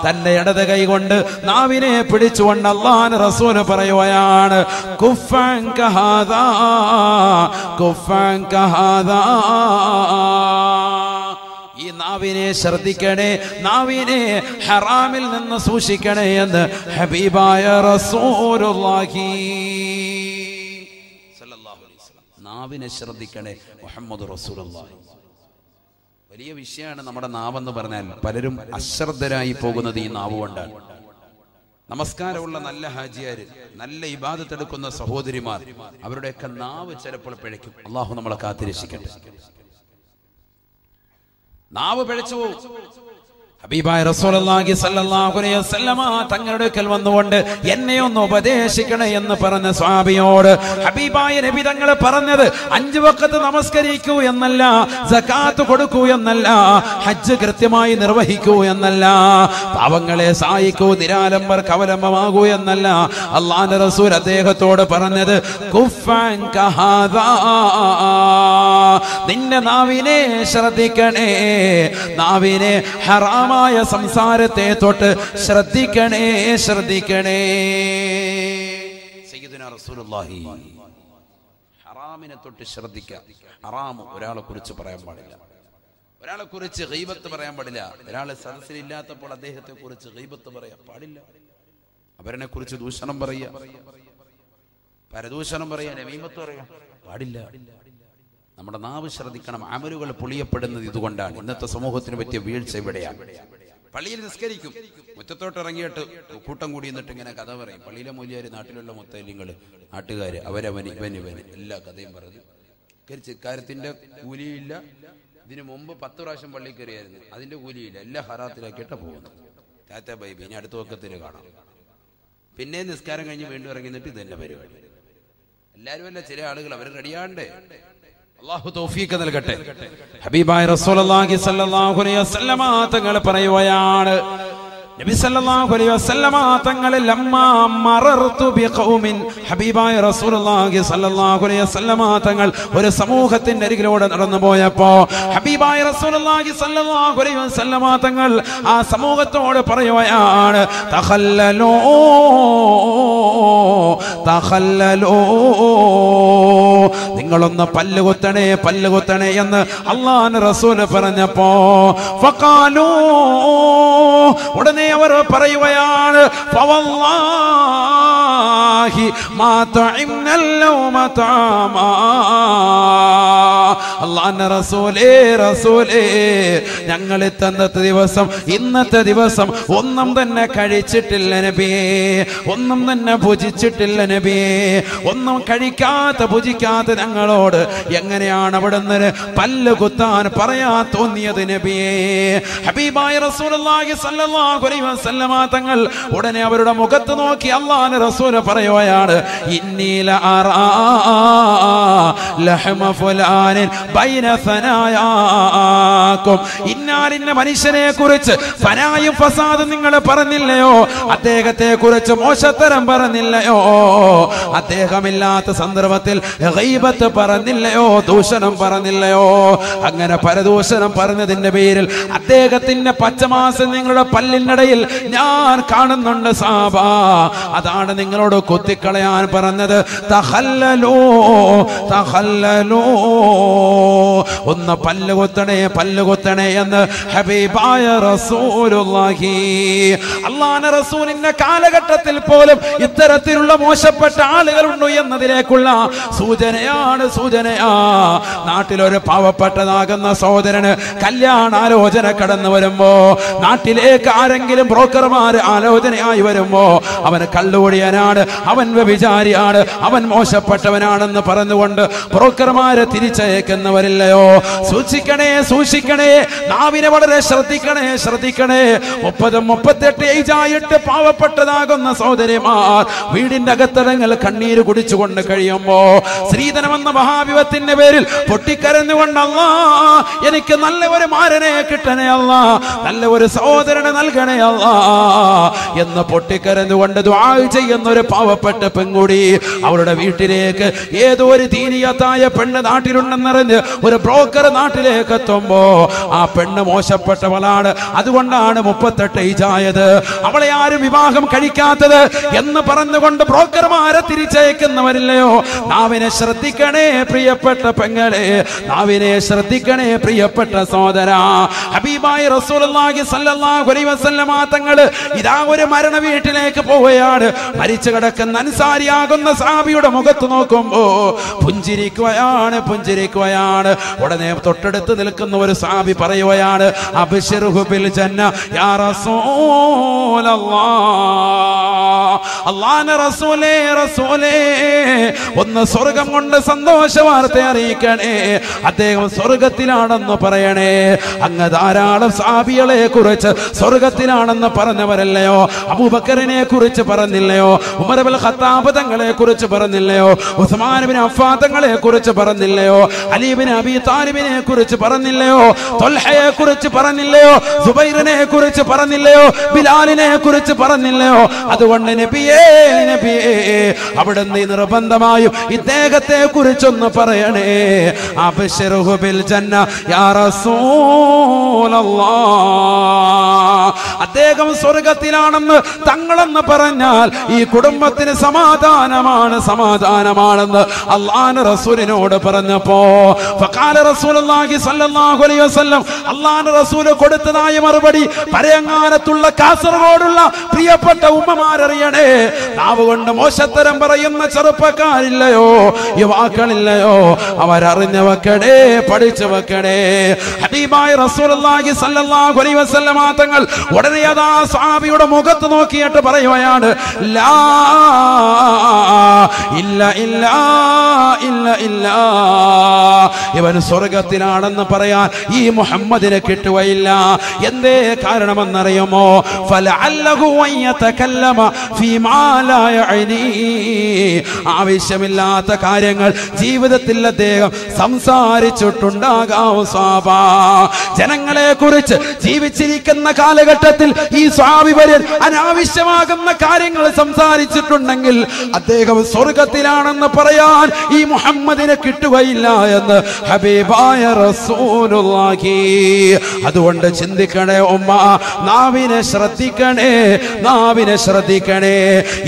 തന്റെ ഇടത് കൈ കൊണ്ട് നാവിനെ പിടിച്ചുകൊണ്ട് അല്ലാഹുവിന്റെ റസൂൽ പറയുകയാണ്, കുഫൻ കഹാദാ, കുഫൻ കഹാദാ, ഈ നാവിനെ നാവിനെ ശ്രദ്ധിക്കണേ, നാവിനെ ഹറാമിൽ നിന്ന് സൂക്ഷിക്കണേ എന്ന് ഹബീബായ റസൂലുള്ളാഹി സല്ലല്ലാഹു അലൈഹി വസല്ലം. നാവിനെ ശ്രദ്ധിക്കണേ മുഹമ്മദ് റസൂലുള്ളാഹി. വലിയ വിഷയമാണ് നമ്മുടെ നാവെന്ന് പറഞ്ഞാൽ. പലരും അശ്രദ്ധരായി പോകുന്നത് ഈ നാവ് കൊണ്ടാണ്. നമസ്കാരമുള്ള നല്ല ഹാജിയാര്, നല്ല ഇബാദത്തെടുക്കുന്ന സഹോദരിമാർ, അവരുടെയൊക്കെ നാവ് ചിലപ്പോൾ പിഴയ്ക്കും. അള്ളാഹു നമ്മളെ കാത്തിരക്ഷിക്കട്ടെ. നാവ് പിഴച്ചു പോകും. ഹബീബായ റസൂലുള്ളാഹി സ്വല്ലല്ലാഹു അലൈഹി വസല്ലമ തങ്ങളുടെ അടുക്കൽ വന്നുകൊണ്ട് എന്നെ ഒന്ന് ഉപദേശിക്കണേ എന്ന് പറഞ്ഞ സ്വഹാബിയോട് ഹബീബായ നബി തങ്ങൾ പറഞ്ഞത് 5 വഖത്ത് നമസ്കരിക്കൂ എന്നല്ല, സകാത്ത് കൊടുക്കൂ എന്നല്ല, ഹജ്ജ് കൃത്യമായി നിർവഹിക്കൂ എന്നല്ല, പാവങ്ങളെ സഹായിക്കൂ, നിരാലംബർ കവലംബമാകൂ എന്നല്ല. അല്ലാഹുവിന്റെ റസൂൽ അദ്ദേഹത്തോട് പറഞ്ഞത് കുഫൻ കഹാദാ, നിന്റെ നാവിനെ ശ്രദ്ധിക്കണേ, നാവിനെ ഹറാമായ സംസാരത്തെ തൊട്ട് ശ്രദ്ധിക്കണേ, ശ്രദ്ധിക്കണേ. സയ്യിദുനാ റസൂലുള്ളാഹി ഹറാമിനെ തൊട്ട് ശ്രദ്ധിക്കുക. ഹറാം ഒരാളെ കുറിച്ച് പറയാൻ പാടില്ല, ഒരാളെ കുറിച്ച് ഗീബത്ത് പറയാൻ പാടില്ല. ഒരാളെ സദസ്സിലില്ലാത്തപ്പോൾ അദ്ദേഹത്തെ കുറിച്ച് ഗീബത്ത് പറയാൻ പാടില്ല. അവരെ കുറിച്ച് ദൂഷണം പറയുക, പരദൂഷണം പറയാൻ, നമീമത്ത് പറയാൻ പാടില്ല. നമ്മുടെ നാവ് ശ്രദ്ധിക്കണം. അമലുകൾ പൊളിയപ്പെടുന്നത് ഇതുകൊണ്ടാണ്. ഇന്നത്തെ സമൂഹത്തിന് പറ്റിയ വീഴ്ച ഇവിടെയാണ്. പള്ളിയിൽ നിസ്കരിക്കും, മുറ്റത്തോട്ട് ഇറങ്ങിയിട്ട് കൂട്ടം കൂടി എന്നിട്ട് ഇങ്ങനെ കഥ പറയും. പള്ളിയിലെ മൂല്യാര്, നാട്ടിലുള്ള മുത്തല്ലിങ്ങൾ, നാട്ടുകാര്, അവരവന് ഇവന് എല്ലാ കഥയും പറഞ്ഞു. കാര്യത്തിന്റെ കൂലിയില്ല. ഇതിനു മുമ്പ് 10 പ്രാവശ്യം പള്ളി കയറിയായിരുന്നു, അതിന്റെ കൂലിയില്ല. എല്ലാം ഹറാത്തിലാക്കിയിട്ട് പോകുന്നു. ടാറ്റ ബൈ ബൈ, ഇനി അടുത്ത വക്കത്തിൽ കാണാം. പിന്നെ നിസ്കാരം കഴിഞ്ഞ് വീണ്ടും ഇറങ്ങി നിന്നിട്ട് ഇത് തന്നെ പരിപാടി. എല്ലാവരും അല്ല, ചില ആളുകൾ അവർ റെഡിയാണ്ടേ. അല്ലാഹു തൗഫീഖ് നൽകട്ടെ. ഹബീബായ റസൂലുള്ളാഹി സ്വല്ലല്ലാഹു അലൈഹി വസല്ലമ തങ്ങൾ പറയുകയാണ്, നബി സല്ലല്ലാഹു അലൈഹി വസല്ലമ തങ്ങൾ ലമ്മാ മറർതു ബിഖൗമിൻ, ഹബീബായ റസൂലുള്ളാഹി സ്വല്ലല്ലാഹു അലൈഹി വസല്ലമ തങ്ങൾ ഒരു സമൂഹത്തിന്റെ അരികിലൂടെ നടന്നു പോയപ്പോ ഹബീബായ റസൂലുള്ളാഹി സ്വല്ലല്ലാഹു അലൈഹി വസല്ലമ തങ്ങൾ ആ സമൂഹത്തോട് പറയുകയാണ്, തഖല്ലലൂ തഖല്ലലൂ, നിങ്ങളൊന്ന് പല്ലുകുത്തണേ, പല്ലുകുത്തണേ എന്ന് അല്ലാഹുവിന്റെ റസൂൽ പറഞ്ഞപ്പോ ഫഖാലൂ, ഉടനെ അവർ പറയുകയാണ്, ഫവല്ലാഹി മാ തഇംനൽ ലൗമ തഅമാ, അല്ലാഹുവിന്റെ റസൂലേ, റസൂലേ, ഞങ്ങൾ ഇന്നത്തെ ദിവസം ഒന്നും തന്നെ കഴിച്ചിട്ടില്ല നബിയേ, ഒന്നും തന്നെ ഭുജിച്ചിട്ടില്ല നബിയേ. ഒന്നും കഴിക്കാത്ത ഭുജിക്കാത്ത ഞങ്ങളോട് എങ്ങനെയാണ് അവിടുന്ന് പല്ല് കുത്താൻ പറയാ തോന്നിയത് നബിയേ? ഹബീബായ റസൂലുള്ളാഹി സ്വല്ലല്ലാഹു അലൈഹി വസല്ലമ തങ്ങൾ ഉടനെ അവരുടെ മുഖത്ത് നോക്കി അല്ലാഹുവിന്റെ റസൂൽ പറയുകയാണ്, ഇന്നീല അറാ ലഹമ ഫുലാനിൻ ബൈന സനായാകും, ഇന്നാലിന്ന മനുഷ്യനെ കുറിച്ച് ഫനായും ഫസാദും നിങ്ങൾ പറഞ്ഞില്ലയോ, അദ്ദേഹത്തെ കുറിച്ച് മോശത്തരം പറഞ്ഞില്ലയോ, അദ്ദേഹമില്ലാത്ത സന്ദർഭത്തിൽ ഗീബത്ത് പറഞ്ഞില്ലയോ, ദൂഷണം പറഞ്ഞില്ലയോ? അങ്ങനെ പരദൂഷണം പറഞ്ഞതിന്റെ പേരിൽ അദ്ദേഹത്തിന്റെ പച്ചമാസം നിങ്ങളുടെ പല്ലിനിടയിൽ ഞാൻ കാണുന്നുണ്ട് സാബ. അതാണ് നിങ്ങളോട് കുത്തിക്കളയാൻ പറഞ്ഞത്. തഖല്ലലൂ തഖല്ലലൂ, ഒന്ന് പല്ലുകുത്തണേ, പല്ലുകുത്തണേ എന്ന് ഹബീബായ റസൂലുള്ളാഹി. അല്ലാഹുവിന്റെ റസൂലിന്റെ കാലഘട്ടത്തിൽ പോലും ഇത്തരത്തിലുള്ള മോശപ്പെട്ട ആളുകളുണ്ട് എന്നതിലേക്കുള്ള സൂചനയാണ്, സൂചനയാ. നാട്ടിലൊരു പാവപ്പെട്ടതാകുന്ന സഹോദരന് കല്യാണാലോചന കടന്നു വരുമ്പോ, നാട്ടിലേക്ക് ആരെങ്കിലും ബ്രോക്കർമാര് ആലോചനയായി വരുമ്പോ അവന് കള്ളുകൂടിയനാണ്, അവൻ വ്യഭിചാരിയാണ്, അവൻ മോശപ്പെട്ടവനാണെന്ന് പറഞ്ഞുകൊണ്ട് ബ്രോക്കർമാരെ തിരിച്ചയക്കുന്നവരില്ലയോ? സൂക്ഷിക്കണേ, സൂക്ഷിക്കണേ, നാവിനെ വളരെ ശ്രദ്ധിക്കണേ, ശ്രദ്ധിക്കണേ. 30-38 ഏജായിട്ട് പാവപ്പെട്ടതാകുന്ന സഹോദരിമാർ വീടിന്റെ അകത്തടങ്ങൾ കണ്ണീര് കുടിച്ചുകൊണ്ട് കഴിയുമ്പോ ശ്രീധനമെന്ന മഹാവിപത്തിന്റെ പേരിൽ പൊട്ടിക്കരഞ്ഞുകൊണ്ട്, അല്ലാ എനിക്ക് നല്ല ഒരു മാരനെ കിട്ടണേ അല്ലാ, നല്ല ഒരു സഹോദരനെ നൽകണേ അല്ലാ എന്ന് പൊട്ടിക്കരഞ്ഞുകൊണ്ട് ദുആ ചെയ്യുന്ന ഒരു പാവപ്പെട്ട പെൺകുടി അവളുടെ വീട്ടിലേക്ക് ഏതോ ഒരു ദീനിയത്തായ പെണ്ണ് നാട്ടിലുണ്ടെന്നറിഞ്ഞ് ഒരു ബ്രോക്കർ ബ്രോക്കർ നാട്ടിലേക്ക് എത്തുമ്പോ ആ പെണ്ണ് മോശപ്പെട്ടവളാണ്, അതുകൊണ്ടാണ് 38 ഏജായത്, അവളെ ആരും വിവാഹം കഴിക്കാത്തത് എന്ന് പറഞ്ഞുകൊണ്ട് ബ്രോക്കർമാരെ തിരിച്ചയക്കുന്നവരില്ലയോ? നാവിനെ ശ്രദ്ധിക്കണേ പ്രിയപ്പെട്ട പെങ്ങളെ, നാവിനെ ശ്രദ്ധിക്കണേ പ്രിയപ്പെട്ട സഹോദര. ഹബീബായ റസൂലുള്ളാഹി സ്വല്ലല്ലാഹു അലൈഹി വസല്ലമ തങ്ങൾ ഇതാ ഒരു മരണ വീട്ടിലേക്ക് പോവുകയാണ്. മരിച്ചു കിടക്കുന്ന അൻസാരിയാകുന്ന സഹാബിയുടെ മുഖത്ത് നോക്കുമ്പോ പുഞ്ചിരിക്കുകയാണ്. ഉടനെ തൊട്ടടുത്ത് നിൽക്കുന്ന ഒരു സഹാബി പറയുകയാണ്, അബ്ശിർഹു ബിൽ ജന്ന യാ റസൂലല്ലാഹ്, അല്ലാഹുവിന്റെ റസൂലേ ഒന്ന് സ്വർഗം കൊണ്ട് സന്തോഷ വാർത്ത അറിയിക്കണേ, അദ്ദേഹം സ്വർഗത്തിലാണെന്ന് പറയണേ. അങ്ങ് ധാരാളം സഹാബികളെ കുറിച്ച് സ്വർഗത്തിലാണെന്ന് പറഞ്ഞവരല്ലയോ? അബൂബക്കറിനെ കുറിച്ച് പറഞ്ഞില്ലയോ? ഉമർ ഇബ്നുൽ ഖത്താബ് തങ്ങളെ കുറിച്ച് പറഞ്ഞില്ലയോ? ഉസ്മാൻ ഇബ്നു അഫ്ഫാൻ തങ്ങളെ കുറിച്ച് പറഞ്ഞില്ലയോ? അലി ഇബ്നു അബീ താലിബിനെ കുറിച്ച് പറഞ്ഞില്ലയോ? ത്വൽഹയെ കുറിച്ച് പറഞ്ഞില്ലയോ? സുബൈറിനെ കുറിച്ച് പറഞ്ഞില്ലയോ? ബിലാലിനെ കുറിച്ച് പറഞ്ഞില്ലയോ? അതുകൊണ്ട് നബിയേ അവിടുന്ന് നിർബന്ധമായും ഇദ്ദേഹത്തെ കുറിച്ചൊന്ന് പറയണേ. അബ്ശിർഹു ബിൽ ജന്ന യാ റസൂലല്ലാഹ്, അദ്ദേഹം സ്വർഗത്തിലാണെന്ന് തങ്ങളെന്ന് പറഞ്ഞാൽ ഈ കുടുംബത്തിന് സമാധാനമാണെന്ന് അല്ലാഹുവിന്റെ റസൂലിനോട് പറഞ്ഞപ്പോ ഫഖാല റസൂലുള്ളാഹി സ്വല്ലല്ലാഹു അലൈഹി വസല്ലം, അല്ലാഹുവിന്റെ റസൂൽ കൊടുത്തതായ മറുപടി പരയങ്ങാനത്തുള്ള കാസർഗോഡുള്ള പ്രിയപ്പെട്ട ഉമ്മമാരറിയണേ. നാവ് കൊണ്ട് മോശത്തരം പറയുന്ന ചെറുപ്പക്കാരില്ലയോ, യുവാക്കളില്ലയോ? അവരറിഞ്ഞു വെക്കണേ, പഠിച്ചു വെക്കണേ. ഹബീബായ റസൂലുള്ളാഹി സ്വല്ലല്ലാഹു അലൈഹി വസല്ലം തങ്ങൾ ഉടനെ അതാ സഹാബിയുടെ മുഖത്ത് നോക്കിയിട്ട് പറയുകയാണ്, ലാ ഇല്ല ഇല്ല ഇല്ല ഇല്ല, ഇവൻ സ്വർഗത്തിലാണെന്ന് പറയാൻ ഈ മുഹമ്മദിനെ കിട്ടുകയില്ല. എന്തേ കാരണമെന്നറിയുമോ? ഫലഅല്ലഹു യതകല്ലമ ഫീമാ ലാ യഅനി, ആവശ്യമില്ലാത്ത കാര്യങ്ങൾ ജീവിതത്തിൽ അദ്ദേഹം സംസാരിച്ചിട്ടുണ്ടാകാം. സ്വഹാബാ, ജനങ്ങളെ കുറിച്ച് ജീവിച്ചിരിക്കുന്ന കാലഘട്ടത്തിൽ ഈ സ്വഹാബി വര്യൻ അനാവശ്യമാകുന്ന കാര്യങ്ങൾ സംസാരിച്ചിട്ടുണ്ടെങ്കിൽ അദ്ദേഹം സ്വർഗത്തിലാണെന്ന് പറയാൻ ഈ മുഹമ്മദിനെ കിട്ടുകയില്ല എന്ന് ഹബീബായ റസൂലുള്ളാഹി. അതുകൊണ്ട് ചിന്തിക്കണേ ഉമ്മ, നാവിനെ ശ്രദ്ധിക്കണേ.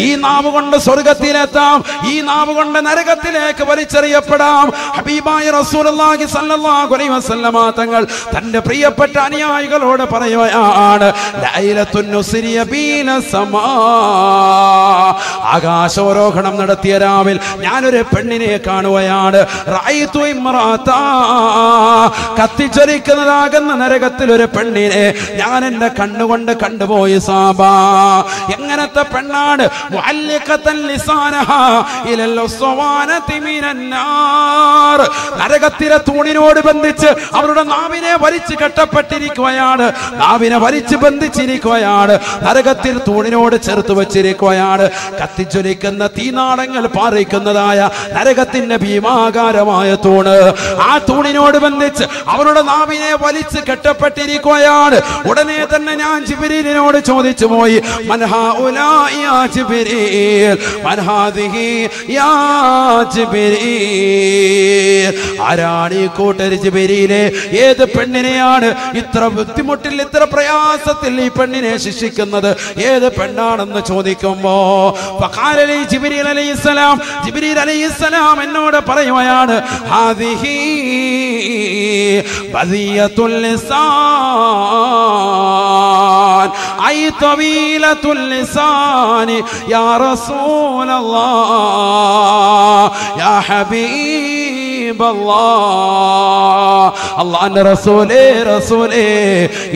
ഈ നാവ് കൊണ്ട് സ്വർഗത്തിലെത്താം, ഈ നാവ് കൊണ്ട് നരകത്തിലേക്ക് വലിച്ചെറിയപ്പെടാം. ഹബീബായ റസൂലുള്ളാഹി സ്വല്ലല്ലാഹു അലൈഹി വസല്ലമ തങ്ങൾ തന്റെ പ്രിയപ്പെട്ട അനുയായികളോട് പറയുകയാണ്, ലൈലത്തുൻ നുസ്രിയ ബീന സമാ, ആകാശാരോഹണം നടത്തിയ രാവിൽ ഞാനൊരു പെണ്ണിനെ കാണുകയാണ്. റഅയ്തു ഇംറാത, കത്തിച്ചൊരിക്കുന്നതാകുന്ന നരകത്തിൽ ഒരു പെണ്ണിനെ ഞാൻ എന്റെ കണ്ണുകൊണ്ട് കണ്ടുപോയി. സാബാ, എങ്ങനത്തെ പെണ്ണാണ്? മുഅല്ലിഖതൻ ലിസാനഹാ ഇലൽ ഉസ്വാനതി മിനൻ നാർ, നരകത്തിലെ തൂണിനോട് ബന്ധിച്ച് അവരുടെ നാവിനെ വലിച്ചു കെട്ടപ്പെട്ടിരിക്കുകയാണ്, നാവിനെ വലിച്ചു ബന്ധിച്ചിരിക്കുകയാണ്, നരകത്തിൽ തൂണിനോട് ചേർത്ത് വെച്ചിരിക്കുകയാണ്. കത്തിച്ചൊലിക്കുന്ന തീനാളങ്ങൾ പാറിക്കുന്നതായ നരകത്തിന്റെ ഭീമാകാരമായ തൂണ്, ആ തൂണിനോട് ബന്ധിച്ച് അവരുടെ നാവിനെ വലിച്ചു കെട്ടപ്പെട്ടിരിക്കുകയാണ്. ഉടനെ തന്നെ ഞാൻ ജിബ്രീലിനോട് ചോദിച്ചു പോയി, മൻ ഹൗലാഇ യാ ജിബ്രീൽ, മൻ ഹാദിഹി യാ ജിബ്രീൽ, ആരാണ് ഈ കൂട്ടർ ജിബ്രീലേ? ഏത് പെണ്ണിനെയാണ് ഇത്ര ബുദ്ധിമുട്ടിൽ ഇത്ര പ്രയാസത്തിൽ ഈ പെണ്ണിനെ ശിക്ഷിക്കുന്നത്? ഏത് പെണ്ണാണെന്ന് ചോദിക്കുമ്പോ ഫഖാല ലി ജിബ്രീൽ അലൈഹിസ്സലാം, ജിബ്രീൽ അലൈഹിസ്സലാം എന്നോട് പറയുകയാണ്, ഹാദിഹി ബദിയത്തുൽ ലിസാൻ ഐ തവീലത്തുൽ ലിസാൻ യാ റസൂലല്ലാഹ് യാ ഹബീബല്ലാഹ്. അല്ലാഹുവിന്റെ റസൂലേ,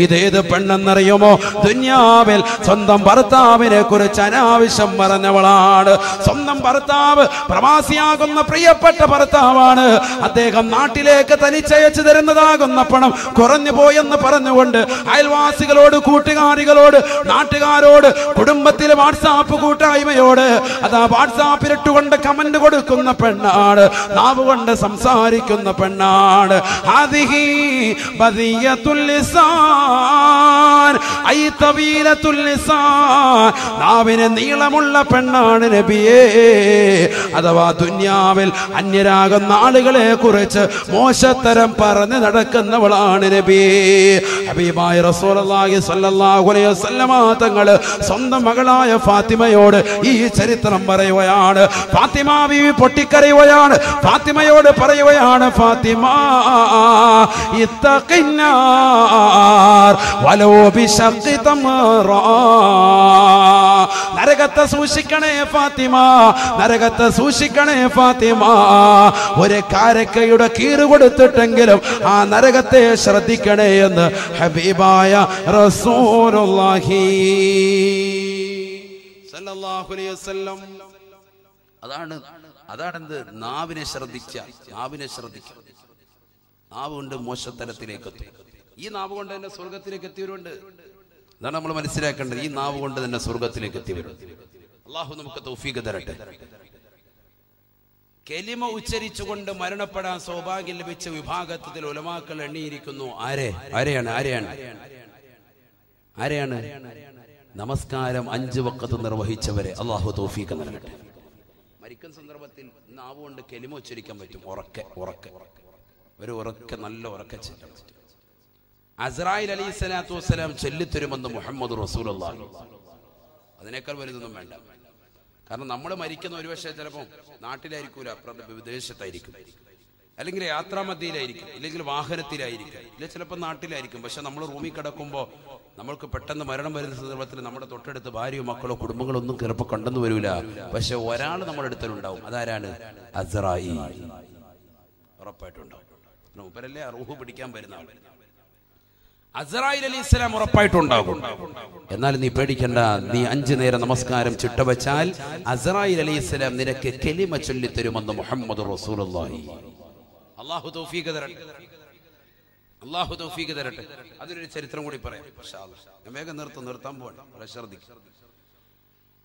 ഇതേത് പെണ്ണെന്നറിയുമോ? ദുനിയാവിൽ സ്വന്തം ഭർത്താവിനെ കുറിച്ച് അനാവശ്യം പറഞ്ഞവളാണ്. സ്വന്തം ഭർത്താവ് പ്രവാസിയാകുന്ന പ്രിയപ്പെട്ട ഭർത്താവാണ്. അദ്ദേഹം നാട്ടിലേക്ക് തനിച്ചയച്ചു തരുന്നതാകുന്ന പണം കുറഞ്ഞു പോയെന്ന് പറഞ്ഞുകൊണ്ട് അയൽവാസികളോട്, കൂട്ടുകാരികളോട്, നാട്ടുകാരോട്, കുടുംബത്തിലെ വാട്സാപ്പ് കൂട്ടായ്മയോട് അതാ വാട്സാപ്പിലിട്ടുകൊണ്ട് കമന്റ് കൊടുക്കുന്ന പെണ്ണാണ്, നാവ് കൊണ്ട് സംസാരിക്കുന്ന പെണ്ണാണ്. ഹാദിഹി ഹാദിഹി ബദിയത്തുൽ ലിസാൻ ഐ തവീലത്തുൽ ലിസാൻ, നാവിന് നീളമുള്ള പെണ്ണാണ് നബിയേ. അഥവാ ദുനിയാവിൽ അന്യരാകുന്ന ആളുകളെ കുറിച്ച് മോശത്തരം പറഞ്ഞു നടക്കുന്നവളാണ് നബിയേ. ഹബീബായ റസൂലുള്ളാഹി സ്വല്ലല്ലാഹു അലൈഹി വസല്ലമ തങ്ങൾ സ്വന്തം മകളായ ഫാത്തിമയോട് ഈ ചരിത്രം പറയുകയാണ്. ഫാത്തിമ ബീവി പൊട്ടിക്കരയുകയാണ്. ഫാത്തിമയോട് പറയുകയാണ്, ഫാത്തിമ ഇത്തഖിന്നാർ വലോ ബിശഖ്ഖി തംറ, നരകത്തെ സൂക്ഷിക്കണേ ഫാത്തിമ, നരകത്തെ സൂക്ഷിക്കണേ ഫാത്തിമ. ഒരു കാരക്കയുടെ കീറ് കൊടുത്തിട്ടെങ്കിലും ആ നരകത്തെ ശ്രദ്ധിക്കണേ എന്ന് ഹബീബായ റസൂലുള്ളാഹി സല്ലല്ലാഹു അലൈഹി വസല്ലം. അതാണെന്ത്? നാവിനെ ശ്രദ്ധിക്കുക. നാവ് കൊണ്ട് മോശത്തരത്തിലേക്ക് എത്തും. ഈ നാവ് കൊണ്ട് തന്നെ സ്വർഗത്തിലേക്ക് എത്തിയവരുണ്ട്. അതാണ് നമ്മൾ മനസ്സിലാക്കേണ്ടത്. ഈ നാവ് കൊണ്ട് തന്നെ സ്വർഗത്തിലേക്ക് എത്തിയവരുണ്ട്. അള്ളാഹു നമുക്ക് തൗഫീഖ് തരട്ടെ. കലിമ ഉച്ചരിച്ചുകൊണ്ട് മരണപ്പെടാൻ സൗഭാഗ്യം ലഭിച്ച വിഭാഗത്തിൽ ഉലമാക്കൾ എണ്ണിയിരിക്കുന്നു. ആരെയാണ്? നമസ്കാരം 5 വഖത്ത് നിർവഹിച്ചവരെ അള്ളാഹു തൗഫീഖ് നൽകട്ടെ. മരിക്കുന്ന സന്ദർഭത്തിൽ നാവ് കൊണ്ട് കലിമ ഉച്ചരിക്കാൻ പറ്റും. ഉറക്കെ നല്ല ഉറക്കെ ചെല്ലാൻ പറ്റും. അസ്രായിൽ അലൈഹിസ്സലാത്തു വസ്സലാം ചൊല്ലിത്തരുമെന്ന് മുഹമ്മദ് റസൂലുള്ളാഹി. അതിനേക്കാൾ വലുതൊന്നും വേണ്ട. കാരണം നമ്മൾ മരിക്കുന്ന ഒരു പക്ഷേ ചിലപ്പോൾ നാട്ടിലായിരിക്കൂല, വിദേശത്തായിരിക്കും, അല്ലെങ്കിൽ യാത്രാമധ്യയിലായിരിക്കും, ഇല്ലെങ്കിൽ വാഹനത്തിലായിരിക്കും, ഇല്ല ചിലപ്പോൾ നാട്ടിലായിരിക്കും. പക്ഷെ നമ്മൾ റൂമിൽ കിടക്കുമ്പോൾ നമ്മൾക്ക് പെട്ടെന്ന് മരണം വരുന്ന സന്ദർഭത്തിൽ നമ്മുടെ തൊട്ടടുത്ത് ഭാര്യയോ മക്കളോ കുടുംബങ്ങളൊന്നും ചിലപ്പോൾ കണ്ടെന്ന് വരൂല. പക്ഷെ ഒരാൾ നമ്മുടെ അടുത്തുണ്ടാവും. അതാരാണ്? അസ്രായീൽ. ഉറപ്പായിട്ടുണ്ടാവും. മൂപ്പരല്ലേ റൂഹ് പിടിക്കാൻ വരുന്ന ആൾ. അസ്രായീൽ അലൈഹിസ്സലാം ഉറപ്പായിട്ടുണ്ടാകും. എന്നാൽ നീ പേടിക്കണ്ട. നീ 5 നേരം നമസ്കാരം ചിട്ടവച്ചാൽ അസ്രായീൽ അലൈഹിസ്സലാം നിനക്ക് കലിമ ചൊല്ലിത്തരുമെന്ന് മുഹമ്മദ് റസൂലുള്ളാഹി. അല്ലാഹു തൗഫീഖ് തരട്ടെ. അതിനൊരു ചരിത്രം കൂടി പറയാം ഇൻഷാ അല്ലാഹ്. ഞാൻ വേഗം നിർത്താൻ പോവാണ്. വളരെ ശ്രദ്ധിക്കുക.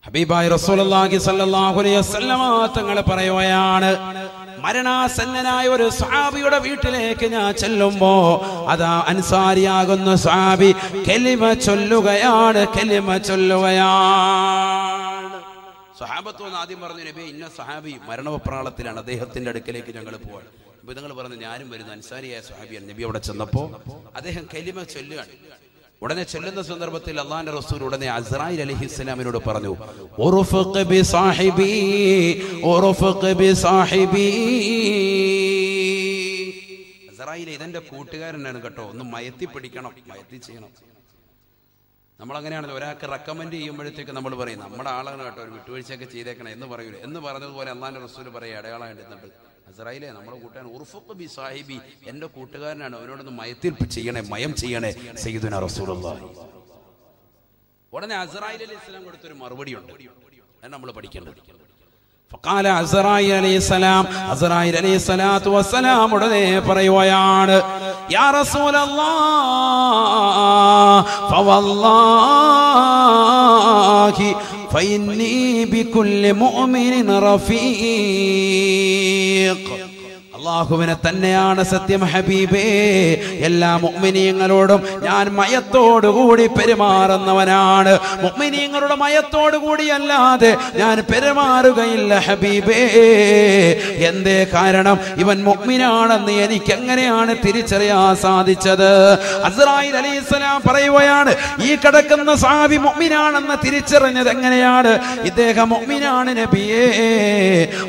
ഹബീബായ റസൂലുള്ളാഹി സ്വല്ലല്ലാഹു അലൈഹി വസല്ലമ തങ്ങൾ പറയുകയാണ്, മരണാസന്നനായ ഒരു സ്വഹാബിയുടെ വീട്ടിലേക്ക് ഞാൻ ചെല്ലുമ്പോ അതാ അൻസാരിയാകുന്ന സ്വഹാബി കലിമ ചൊല്ലുകയാണ്. സ്വഹാബത്ത് വന്ന് ആദ്യം പറഞ്ഞു, നബി ഇന്ന സ്വഹാബി മരണപ്രാളത്തിലാണ്, അദ്ദേഹത്തിന്റെ അടുക്കലേക്ക് ഞങ്ങൾ പോവാണ്. അപ്പൊ നിങ്ങൾ പറഞ്ഞു ഞാനും വരുന്നു, അൻസാരിയായ സ്വഹാബിയാണ്. നബി അവിടെ ചെന്നപ്പോ അദ്ദേഹം കലിമ ചൊല്ലുകയാണ്. ഉടനെ ചൊല്ലുന്ന സന്ദർഭത്തിൽ അല്ലാഹുവിന്റെ റസൂൽ ഉടനെ അസ്രായീൽ അലൈഹിസ്സലാമിനോട് പറഞ്ഞു, ഉർഫഖ് ബി സാഹിബി. അസ്രായീൽ ഇതെന്റെ കൂട്ടുകാരനാണ് കേട്ടോ, ഒന്ന് മയത്തി പിടിക്കണം, മയത്തി ചെയ്യണം. നമ്മളങ്ങനെയാണല്ലോ, ഒരാൾക്ക് റെക്കമെൻഡ് ചെയ്യുമ്പോഴത്തേക്ക് നമ്മൾ പറയും നമ്മുടെ ആളാണ് കേട്ടോ, ഒരു വിട്ടുവീഴ്ചയൊക്കെ ചെയ്തേക്കണം എന്ന് പറയൂലേ. എന്ന് പറഞ്ഞതുപോലെ അല്ലാഹുവിന്റെ റസൂൽ പറയുക അടയാളം എടുത്തിട്ട്, അസ്രായീലേ നമ്മുടെ കൂട്ടുകാരൻ ഉർഫഖ് ബി സാഹിബി, എന്റെ കൂട്ടുകാരനാണ്, അവനോടൊന്ന് മയം ചെയ്യണേ സയ്യിദുനാ റസൂലുള്ളാഹി. ഉടനെ അസ്രായീൽ അലൈഹിസ്സലാം കൊടുത്തൊരു മറുപടി ഉണ്ട്, അത് നമ്മൾ പഠിക്കേണ്ടത്. ഫഖാല അസ്രായീൽ അലൈഹിസ്സലാത്തു വസ്സലാം ഉടനെ പറയുകയാണ്, യാ റസൂലല്ലാഹ് ഫവല്ലാഹി ഫഇന്നി ബികുല്ലി മുഅ്മിനിൻ റഫീഖ്. അല്ലാഹുവിനെ തന്നെയാണ് സത്യം ഹബീബേ, എല്ലാ മുഅ്മിനീങ്ങളോടും ഞാൻ മയത്തോടുകൂടി പെരുമാറുന്നവനാണ്. മുഅ്മിനീങ്ങളുടെ മയത്തോടുകൂടി അല്ലാതെ ഞാൻ പെരുമാറുകയില്ല ഹബീബേ. എന്തേ കാരണം? ഇവൻ മുഅ്മിനാണെന്ന് എനിക്ക് എങ്ങനെയാണ് തിരിച്ചറിയാൻ സാധിച്ചത്? അസ്രായീൽ അലൈഹിസ്സലാം പറയുകയാണ്, ഈ കിടക്കുന്ന സ്വഹാബി മുഅ്മിനാണെന്ന് തിരിച്ചറിഞ്ഞത് എങ്ങനെയാണ്? ഇദ്ദേഹം മുഅ്മിനാണ് നബിയേ.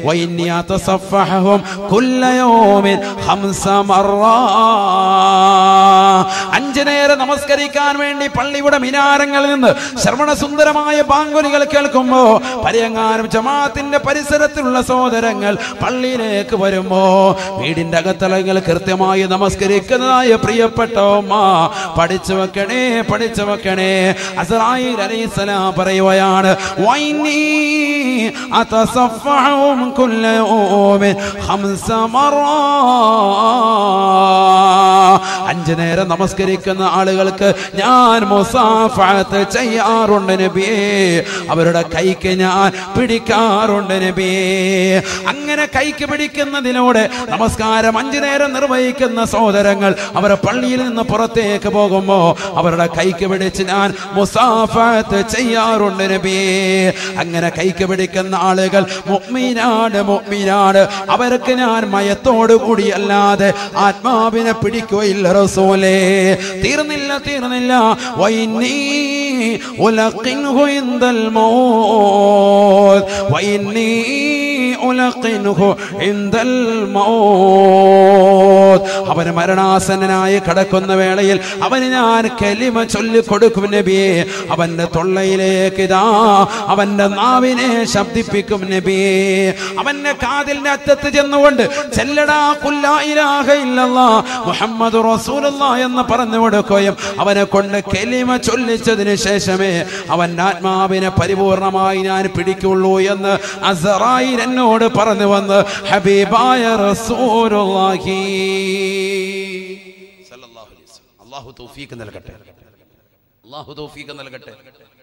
വഇന്നി അതസഫഹും കുല്ല 5 നേരം നമസ്കരിക്കാൻ വേണ്ടി പള്ളിയുടെ മിനാരങ്ങളിൽ നിന്ന് ശ്രവണസുന്ദരമായ ബാങ്കുലികൾ കേൾക്കുമ്പോ പരിയങ്ങാനും ജമാഅത്തിന്റെ പരിസരത്തിലുള്ള സഹോദരങ്ങൾ പള്ളിയിലേക്ക് വരുമ്പോ വീടിന്റെ അകത്തളങ്ങൾ കൃത്യമായി നമസ്കരിക്കുന്നതായ പ്രിയപ്പെട്ട ഉമ്മ പഠിച്ചു വെക്കണേ. അസ്രായീൽ അലൈഹിസ്സലാം പറയുകയാണ്, വൈനി അതസഫഹും കുല്ല യൗമിൻ 5 നേരം നമസ്കരിക്കുന്ന ആളുകൾക്ക് ഞാൻ മുസാഫഹത്ത് ചെയ്യാറുണ്ട് നബിയേ, അവരുടെ കൈക്ക് ഞാൻ പിടിക്കാറുണ്ട് നബിയേ. അങ്ങനെ കൈക്ക് പിടിക്കുന്നതിലൂടെ നമസ്കാരം 5 നേരം നിർവഹിക്കുന്ന സഹോദരങ്ങൾ അവർ പള്ളിയിൽ നിന്ന് പുറത്തേക്ക് പോകുമ്പോൾ അവരുടെ കൈക്ക് പിടിച്ച് ഞാൻ മുസാഫത്ത് ചെയ്യാറുണ്ട് നബിയേ. അങ്ങനെ കൈക്ക് പിടിക്കുന്ന ആളുകൾ മുഅ്മിനാണ്. അവർക്ക് ഞാൻ മയത്തോടു കൂടി അല്ലാതെ ആത്മാവിനെ പിടിക്കുകയില്ല റസൂലേ. തീർന്നില്ല വൈന്നീ ഉലഖിൻഹു ഇൻദൽ മൗത്ത് വൈന്നീ ഉലഖിൻഹു ഇൻദൽ മൗത്ത്. അവന് മരണാസന്നനായി കിടക്കുന്ന വേളയിൽ അവന് ഞാൻ കലിമ ചൊല്ലിക്കൊടുക്കും നബിയേ. അവന്റെ തൊള്ളയിലേക്ക് ഇതാ അവന്റെ നാവിനെ ശബ്ദിപ്പിക്കും നബിയേ. അവന്റെ കാതിലിന്റെ അറ്റത്ത് ചെന്നുകൊണ്ട് ചെല്ലടാ ഖുൽ ലാ ഇലാഹ ഇല്ലല്ലാഹ് മുഹമ്മദുർ റസൂലുള്ളാഹ് എന്ന് പറഞ്ഞു കൊടുക്കുകയും അവനെ കൊണ്ട് കലിമ ചൊല്ലിച്ചതിന് ശേഷമേ അവന്റെ ആത്മാവിനെ പരിപൂർണമായി ഞാൻ പിടിക്കുള്ളൂ എന്ന് അസ്റായീൽ എന്നോട് പറഞ്ഞു വന്ന് ഹബീബായ റസൂലുള്ളാഹി സല്ലല്ലാഹു അലൈഹി വസല്ലം. അല്ലാഹു തൗഫീഖ് നൽകട്ടെ, അല്ലാഹു തൗഫീഖ് നൽകട്ടെ.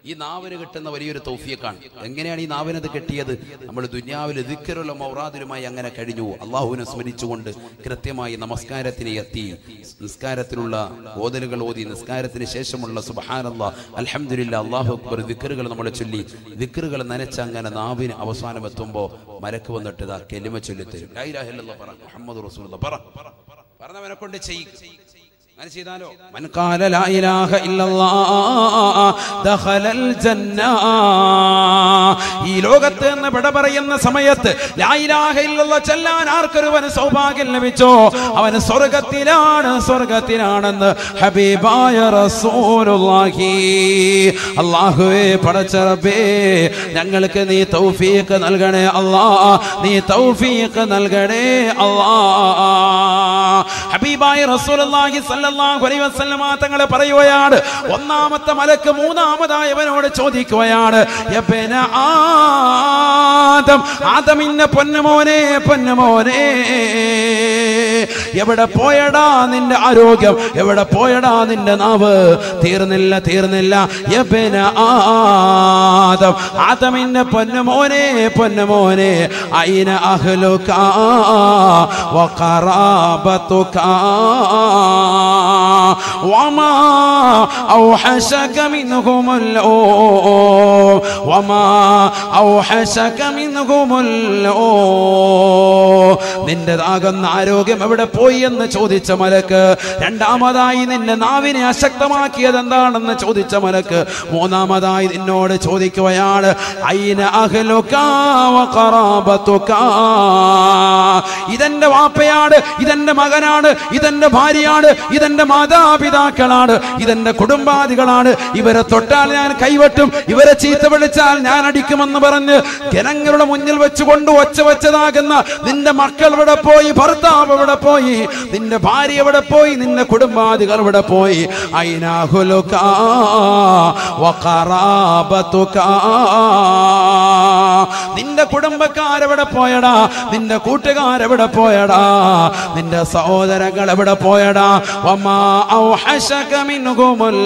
ഈ നാവിന് കിട്ടുന്ന വലിയൊരു തൗഫീഖാണ്. എങ്ങനെയാണ് ഈ നാവിനത് കിട്ടിയത്? നമ്മൾ ദുനിയാവിൽ ദിക്റുള്ള മൗറാദിലുമായി അങ്ങനെ കഴിഞ്ഞു. അള്ളാഹുവിനെ സ്മരിച്ചുകൊണ്ട് കൃത്യമായി നമസ്കാരത്തിന് എത്തി, നിസ്കാരത്തിലുള്ള ഓതലുകൾ ഓതി, നിസ്കാരത്തിന് ശേഷമുള്ള സുബ്ഹാനല്ലാഹ് അൽഹംദുലില്ലാഹ് അല്ലാഹു അക്ബർ ദിക്റുകൾ നമ്മൾ ചൊല്ലി, ദിക്റുകൾ നനച്ച അങ്ങനെ നാവിന് അവസാനം എത്തുമ്പോൾ മലക്ക് വന്നിട്ട് ഇതാ കലിമ ചൊല്ലിത്തരും. ലാ ഇലാഹ ഇല്ലല്ലാഹ് പറ, മുഹമ്മദുർ റസൂലുള്ളാഹ് പറ. പറഞ്ഞവനെ കൊണ്ട് ചെയ്യും. അങ്ങനെ ചെയ്താലോ മൻ ഖാല ലാ ഇലാഹ ഇല്ലല്ലാഹ് ദഖലൽ ജന്ന. ഈ ലോകത്ത് നിന്ന് വിട പറയുന്ന സമയത്ത് ലാ ഇലാഹ ഇല്ലല്ലാഹ് ചൊല്ലാൻ ആർക്കൊരുവന് സൗഭാഗ്യം ലഭിച്ചോ അവന് സ്വർഗ്ഗത്തിലാണെന്ന് ഹബീബായ റസൂലുള്ളാഹി. അല്ലാഹുവേ പടച്ച റബ്ബേ ഞങ്ങൾക്ക് നീ തൗഫീഖ് നൽകണേ അല്ലാഹ്, നീ തൗഫീഖ് നൽകണേ അല്ലാഹ്. ഹബീബായ റസൂലുള്ളാഹി സല്ലല്ലാഹു അലൈഹി വസല്ലമ തങ്ങൾ പറയുകയാണ്, ഒന്നാമത്തെ മലക്ക് മൂന്നാമതായി അവനോട് ചോദിക്കുകയാണ്, യബ്ന ആദം, ആദമിന്റെ പൊന്നുമോനെ എവിടെ പോയടാ നിന്റെ ആരോഗ്യം, എവിടെ പോയടാ നിന്റെ നാവ്? തീർന്നില്ല യബ്ന ആദം, ആദമിന്റെ പൊന്നുമോനെ ഐന അഹ്ലുക വഖറാബതുക വമാ ഔഹശക മിൻഹുമുൽ നിന്റേതാകുന്ന ആരോഗ്യം എവിടെ പോയി എന്ന് ചോദിച്ച മലക്ക്, രണ്ടാമതായി നിന്റെ നാവിനെ അശക്തമാക്കിയത് എന്താണെന്ന് ചോദിച്ച മലക്ക്, മൂന്നാമതായി നിന്നോട് ചോദിക്കുകയാണ് ഐന അഹ്ലുക വഖറാബതുക, ഇതെന്റെ വാപ്പയാണ്, ഇതെന്റെ മകനാണ്, ഇതെന്റെ ഭാര്യയാണ്, ഇതെന്റെ മാതാപിതാക്കളാണ്, ഇതെന്റെ കുടുംബാദികളാണ്, ഇവരെ തൊട്ടാൽ ഞാൻ കൈവെട്ടും, ഇവരെ ചീത്ത വിളിച്ചാൽ ഞാൻ അടിക്കുമെന്ന് പറഞ്ഞ് ജനങ്ങളുടെ മുന്നിൽ വെച്ചുകൊണ്ട് ഒച്ച വെച്ചതാകുന്ന നിന്റെ മക്കൾ എവിടെ പോയി, ഭർത്താവ് എവിടെ പോയി, നിന്റെ ഭാര്യ എവിടെ പോയി, നിന്റെ കുടുംബാദികൾ എവിടെ പോയി? ഐനാഹുലുക വഖറാബതുക, നിന്റെ കുടുംബക്കാരെവിടെ പോയടാ, നിന്റെ കൂട്ടുകാരെവിടെ പോയടാ, നിന്റെ സഹോദരങ്ങൾ എവിടെ പോയടാ? വമാ ഔഹശക മിൻഹുമുൽ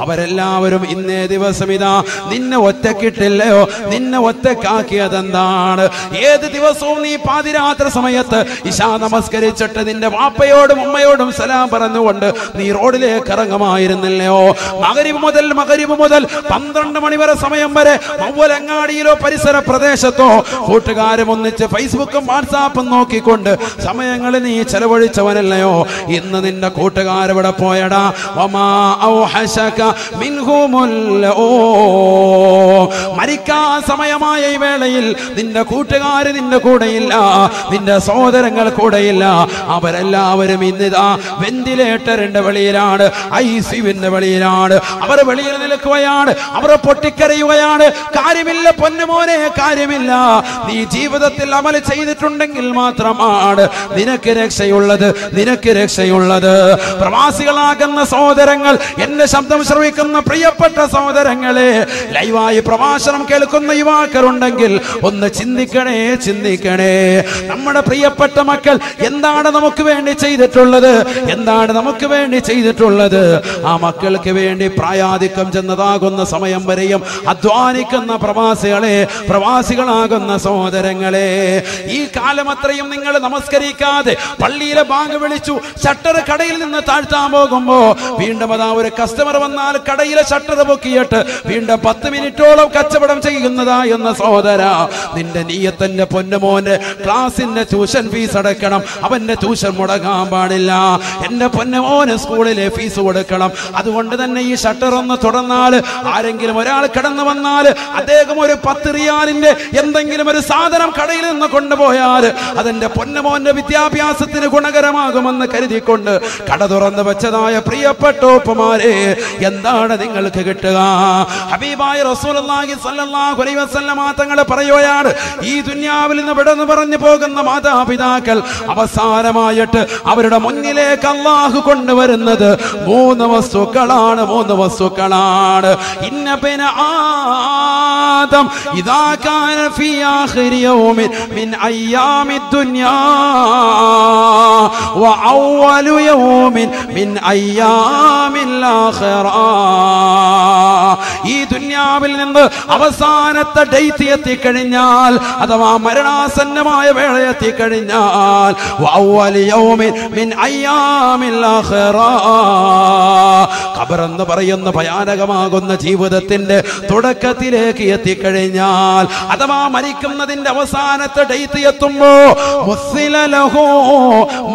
അവരെല്ലാവരും ഇന്നേ ദിവസം ഇതാ നിന്നെ ഒറ്റക്കിട്ടില്ലയോ, നിന്നെ ഒറ്റക്കാക്കിയതെന്താണ്? ഏത് ദിവസവും നീ പാതിരാത്രി സമയത്ത് ഇശാ നമസ്കരിച്ചിട്ട് നിന്റെ വാപ്പയോടും ഉമ്മയോടും സലാം പറഞ്ഞുകൊണ്ട് നീ റോഡിലേക്ക് ഇറങ്ങുമായിരുന്നില്ലയോ? മഗ്രിബ് മുതൽ 12 മണി വരെ സമയം വരെ മൗലങ്ങാടിയിലോ പരിസര പ്രദേശത്തോ കൂട്ടുകാരും ഒന്നിച്ച് ഫേസ്ബുക്കും വാട്സാപ്പും നോക്കിക്കൊണ്ട് സമയങ്ങളിൽ നീ ചെലവഴിച്ചവനല്ലയോ? ഇന്ന് നിന്റെ കൂട്ടുകാരെവിടെ പോയടാ? വമാ ഔഹശക മിൻഹുമുൽ മരിക്കാൻ സമയമായ ഈ വേളയിൽ നിന്റെ കൂട്ടുകാര് നിന്റെ കൂടെയില്ല, നിന്റെ സഹോദരങ്ങൾ കൂടെയില്ല. അവരെല്ലാവരും ഇന്നിതാ വെന്റിലേറ്ററിന്റെ വെളിയിലാണ്, ICUവിന്റെ വെളിയിലാണ്. അവർ വെളിയിൽ നിൽക്കുകയാണ്, അവർ പൊട്ടിക്കരയുകയാണ്. കാര്യമില്ല പൊന്നുമോനെ, കാര്യമില്ല. നീ ജീവിതത്തിൽ അമൽ ചെയ്തിട്ടുണ്ടെങ്കിൽ മാത്രമാണ് നിനക്ക് രക്ഷയുള്ളത്. പ്രവാസികളാകുന്ന സഹോദരങ്ങൾ, എന്റെ ശബ്ദം ശ്രവിക്കുന്ന പ്രിയപ്പെട്ട സഹോദരങ്ങളെ, ലൈവായി പ്രഭാഷണം കേൾക്കുന്ന യുവാക്കളുണ്ടെങ്കിൽ ഒന്ന് ചിന്തിക്കണേ, ചിന്തിക്കണേ. നമ്മുടെ പ്രിയപ്പെട്ട മക്കൾ എന്താണ് നമുക്ക് വേണ്ടി ചെയ്തിട്ടുള്ളത്? എന്താണ് നമുക്ക് വേണ്ടി ചെയ്തിട്ടുള്ളത്? ആ മക്കൾക്ക് വേണ്ടി പ്രായാധിക്യം ചെന്നതാകുന്ന സമയം വരെയും അധ്വാനിക്കുന്ന പ്രവാസികളെ, പ്രവാസികളാകുന്ന സഹോദരങ്ങളെ, ഈ കാലം അത്രയും നിങ്ങൾ നമസ്കരിക്കാതെ പള്ളിയിലെ ബാങ്ക് വിളിച്ചു ഷട്ടർ കടയിൽ നിന്ന് താഴ്ത്താൻ പോകുമ്പോ വീണ്ടും അതാ ഒരു കസ്റ്റമർ വന്നാൽ കടയിലെ ഷട്ടർ പൊക്കിയിട്ട് വീണ്ടും 10 മിനിറ്റോളം കച്ചവടം ചെയ്യുന്നതാ എന്ന സഹോദര, നിന്റെ നീയത്തിന്റെ പൊന്നുമോന്റെ ക്ലാസിന്റെ ട്യൂഷൻ ഫീസ് അടക്കണം. അവന്റെ ട്യൂഷൻ മുടങ്ങാൻ പാടില്ല. എന്റെ പൊന്നുമോന് സ്കൂളിലെ ഫീസ് കൊടുക്കണം. അതുകൊണ്ട് തന്നെ ഈ ഷട്ടർ ഒന്ന് തുറന്നാൽ ആരെങ്കിലും ഒരാൾ കടന്നു വന്നാൽ അദ്ദേഹം ഒരു 10 റിയാലിന്റെ എന്തെങ്കിലും ഒരു സാധനം കടയിൽ നിന്ന് കൊണ്ടുപോയാൽ അതെന്റെ പൊന്നുമോന്റെ വിദ്യാഭ്യാസത്തിന് ഗുണകരമാകുമെന്ന് കരുതിക്കൊണ്ട് കട തുറന്നു വെച്ചതായ പ്രിയപ്പെട്ട ഉപ്പമാരെ, എന്താണ് നിങ്ങൾക്ക് കിട്ടുക? ഹബീബായ റസൂലുള്ളാഹി സ്വല്ലല്ലാഹു അലൈഹി വസല്ലമ തങ്ങൾ പറയുകയാണ്, ഈ ദുനിയാവിൽ നിന്ന് വിടന്നു പറഞ്ഞു പോകുന്ന മാതാപിതാക്കൾ അവസാനമായിട്ട് അവരുടെ മുന്നിലേക്ക് അല്ലാഹു കൊണ്ടുവരുന്നത് 3 വസ്തുക്കളാണ്. 3 വസ്തുക്കളാണ്. ഇന്ന ബിന ആദം ഇദാ കാന ഫീ ആഖിരി യൗമിൻ മിൻ അയ്യാമിദ് ദുനിയാ വ അവ്വലു യൗമിൻ മിൻ അയ്യാമിൽ ആഖിറ. ഈ ദുനിയാവിൽ നിന്ന് അവസാനത്തെ ഡേറ്റ് എത്തിക്കഴിഞ്ഞാൽ, അഥവാ മരണാസന്നമായ വേള എത്തിക്കഴിഞ്ഞാൽ, വഅവ്വലു യൗമിൻ മിൻ അയ്യാമിൽ ആഖിറ, ഖബർ എന്ന് പറയുന്ന ഭയാനകമാകുന്ന ജീവിതത്തിന്റെ തുടക്കത്തിലേക്ക് എത്തിക്കഴിഞ്ഞാൽ, അഥവാ മരിക്കുന്നതിന്റെ അവസാനത്തെ ഡേറ്റ് എത്തുമ്പോ മുസ്സില ലഹു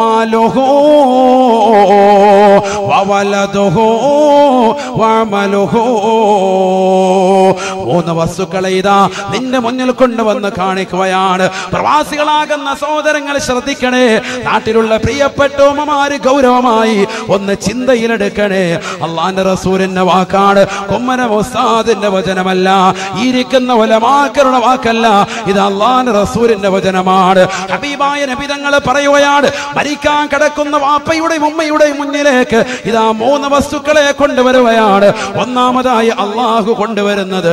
മാലുഹു വവലദുഹു വഅമലുഹു. 3 വസ്തുക്കളെ ഇതാ നിന്റെ മുന്നിൽ കൊണ്ടുവന്ന് കാണിക്കുകയാണ്. പ്രവാസികളാകുന്ന സഹോദരങ്ങൾ ശ്രദ്ധിക്കണേ. നാട്ടിലുള്ള പ്രിയപ്പെട്ട ഉമ്മമാര് ഗൗരവമായി ഒന്ന് ചിന്തയിലെടുക്കണേ. അള്ളാന്റെ റസൂലിന്റെ വാക്കാണ്, കുമ്മന ഉസ്താദിന്റെ വചനമല്ല, ഇരിക്കുന്ന ഉലമാക്കളുടെ വാക്കല്ല, ഇത് അള്ളാന്റെ റസൂലിന്റെ വചനമാണ്. ഹബീബായ നബി തങ്ങൾ പറയുകയാണ്, മരിക്കാൻ കിടക്കുന്ന വാപ്പയുടെയും ഉമ്മയുടെയും മുന്നിലേക്ക് ഇതാ 3 വസ്തുക്കളെ കൊണ്ടുവരുകയാണ്. ഒന്നാമതായി അള്ളാഹു കൊണ്ടുവരുന്നത്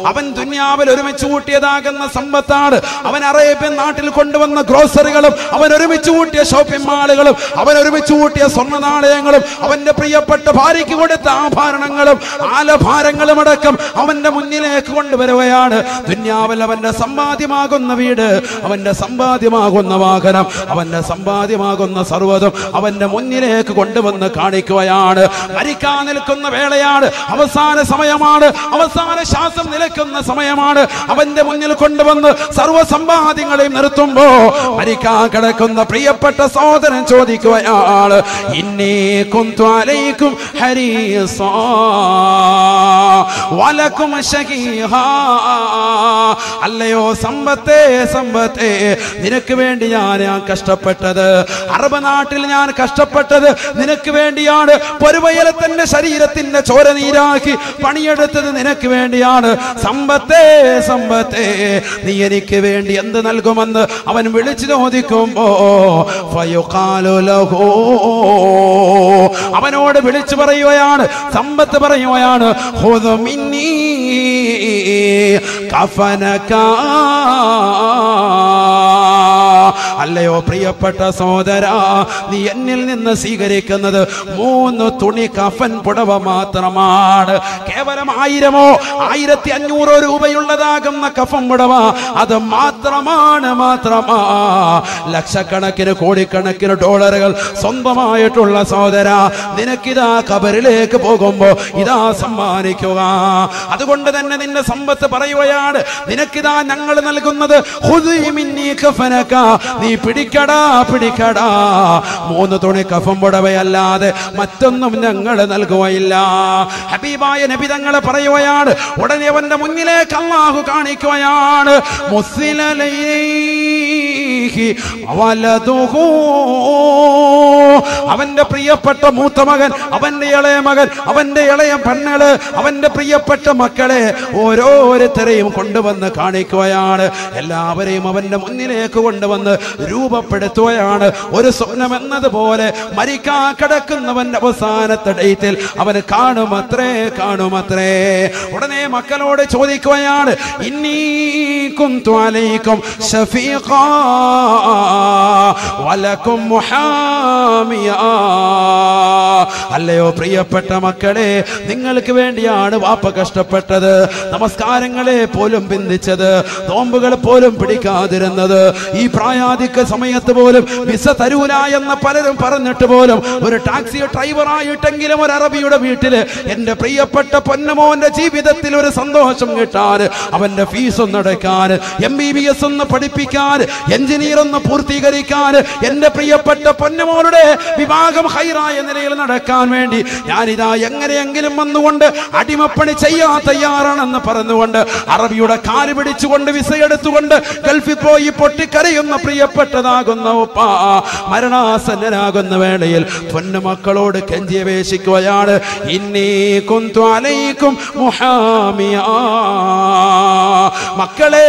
അവൻ ദുനിയാവിൽ ഒരുമിച്ച് കൂട്ടിയതാകുന്ന സമ്പത്താണ്. അവൻ അറേബ്യൻ നാട്ടിൽ കൊണ്ടുവന്ന ഗ്രോസറികളും, അവൻ ഒരുമിച്ച് കൂട്ടിയ ഷോപ്പിംഗ് മാളുകളും, അവൻ ഒരുമിച്ച് കൂട്ടിയ സ്വർണ്ണ നാണയങ്ങളും, അവന്റെ പ്രിയപ്പെട്ട ഭാര്യയ്ക്ക് കൊടുത്ത ആഭരണങ്ങളും ആലഭാരങ്ങളും അടക്കം അവന്റെ മുന്നിലേക്ക് കൊണ്ടുവരുകയാണ്. ദുനിയാവിൽ അവന്റെ സമ്പാദ്യമാകുന്ന വീട്, അവന്റെ സമ്പാദ്യമാകുന്ന വാഹനം, അവന്റെ സമ്പാദ്യമാകുന്ന സർവ്വതും അവന്റെ മുന്നിലേക്ക് കൊണ്ടുവന്ന് കാണിക്കുകയാണ്. മരിക്കാൻ നിൽക്കുന്ന വേളയാണ്, അവസാന സമയമാണ്, അവസാന ശ്വാസം നിലയ്ക്കുന്ന സമയമാണ്. അവന്റെ മുന്നിൽ കൊണ്ടുവന്ന് സർവ്വ സമ്പാദ്യങ്ങളെയും നിർത്തുമ്പോ മരിക്കാൻ കിടക്കുന്ന പ്രിയപ്പെട്ട സഹോദരൻ ചോദിക്കുകയാണ്, ഇന്നീ കുന്തു അലൈക്കും ഹരീസാ വലക്കും ശഹീഹാ. അല്ലയോ സമ്പത്തേ, സമ്പത്തേ, നിനക്ക് വേണ്ടി ഞാൻ കഷ്ടപ്പെട്ടത്, അറബ് നാട്ടിൽ ഞാൻ കഷ്ടപ്പെട്ടത് നിനക്ക് വേണ്ടിയാണ്. പൊരുവയലത്തിന്റെ ശരീരത്തിന്റെ ചോര നീരാക്കി പണിയെടുത്തത് നിനക്ക് വേണ്ടിയാണ്. സമ്പത്തേ, സമ്പത്തേ, നീ എനിക്ക് വേണ്ടി എന്ത് നൽകുമെന്ന് അവൻ വിളിച്ചു ചോദിക്കുമ്പോ അവനോട് വിളിച്ചു പറയുകയാണ്, സമ്പത്ത് പറയുകയാണ്, ഖുദ് മിന്നീ കഫനകാ. അല്ലയോ പ്രിയപ്പെട്ട സഹോദരാ, നീ എന്നിൽ നിന്ന് സ്വീകരിക്കുന്നത് 3 തുണി കഫൻ പുടവ മാത്രമാണ്. കേവലം 1000 1500 രൂപയുള്ളതാകുന്ന കഫൻ പുടവ അത് മാത്രമാണ്. ലക്ഷക്കണക്കിന് കോടിക്കണക്കിന് ഡോളറുകൾ സ്വന്തമായിട്ടുള്ള സഹോദരാ, നിനക്കിതാ ഖബറിലേക്ക് പോകുമ്പോ ഇതാ സമ്മാനിക്കുക. അതുകൊണ്ട് തന്നെ നിന്റെ സമ്പത്ത് പറയുകയാണ്, നിനക്കിതാ ഞങ്ങൾ നൽകുന്നത് ഖുദ് മിന്നീ കഫനക, നീ പിടിക്കടാ, പിടിക്കടാ. 3 തുണി കഫൻ പുടവയല്ലാതെ മറ്റൊന്നും ഞങ്ങൾ നൽകുകയില്ല. ഹബീബായ നബി തങ്ങൾ പറയുകയാണ്, ഉടനെ അവന്റെ മുന്നിലേക്ക് അല്ലാഹു കാണിക്കുകയാണ്, മുസ്സിലലൈഹി അബീഹി വലദുഹു. അവന്റെ പ്രിയപ്പെട്ട മൂത്ത മകൻ, അവന്റെ ഇളയ മകൻ, അവന്റെ ഇളയ പെണ്ണുകള്, അവന്റെ പ്രിയപ്പെട്ട മക്കളെ ഓരോരുത്തരെയും കൊണ്ടുവന്ന് കാണിക്കുകയാണ്. എല്ലാവരെയും അവന്റെ മുന്നിലേക്ക് കൊണ്ടുവന്ന് രൂപപ്പെടുത്തുകയാണ്. ഒരു സ്വപ്നം എന്നതുപോലെ മരിക്കാൻ കിടക്കുന്നവന്റെ അവസാനത്തെ ഡേറ്റിൽ അവന് കാണുമത്രേ. ഉടനെ മക്കളോട് ചോദിക്കുകയാണ്, ഇന്നീ കുന്തു അലൈക്കും ശഫീഖാ വലക്കും മുഹാമിയാ. അല്ലയോ പ്രിയപ്പെട്ട മക്കളെ, നിങ്ങൾക്ക് വേണ്ടിയാണ് വാപ്പ കഷ്ടപ്പെട്ടത്, നമസ്കാരങ്ങളെ പോലും ബന്ധിച്ചത്, നോമ്പുകൾ പോലും പിടിക്കാതിരുന്നത്, ഈ പ്രായാധിക സമയത്ത് പോലും വിസ തരൂല എന്ന് പലരും പറഞ്ഞിട്ട് പോലും ഒരു ടാക്സി ഡ്രൈവറായിട്ടെങ്കിലും ഒരു അറബിയുടെ വീട്ടില് എന്റെ പ്രിയപ്പെട്ട പൊന്നമോന്റെ ജീവിതത്തിൽ ഒരു സന്തോഷം കിട്ടാൻ, അവന്റെ ഫീസ് ഒന്ന് അടയ്ക്കാൻ, MBBS ഒന്ന് പഠിപ്പിക്കാൻ, എഞ്ചിനീയർ ഒന്ന് പൂർത്തീകരിക്കാൻ, എന്റെ പ്രിയപ്പെട്ട പൊന്നമോളുടെ വിവാഹം ഹൈറായ നിലയിൽ നടക്കാൻ വേണ്ടി ഞാനിതാ എങ്ങനെയെങ്കിലും വന്നുകൊണ്ട് അടിമപ്പണി ചെയ്യാൻ തയ്യാറാണെന്ന് പറഞ്ഞുകൊണ്ട് അറബിയുടെ കാല് പിടിച്ചുകൊണ്ട് വിസ എടുത്തുകൊണ്ട് ഗൾഫിൽ പോയി പൊട്ടിക്കരയുന്ന പ്രിയപ്പെട്ടതാകുന്ന ഉപ്പ മരണാസന്നനാകുന്ന വേളയിൽ പൊന്നുമക്കളോട് കെഞ്ചിയപേക്ഷിക്കുകയാണ്, ഇന്നീ കുന്തു അലൈക്കും മുഹാമിയാ. മക്കളെ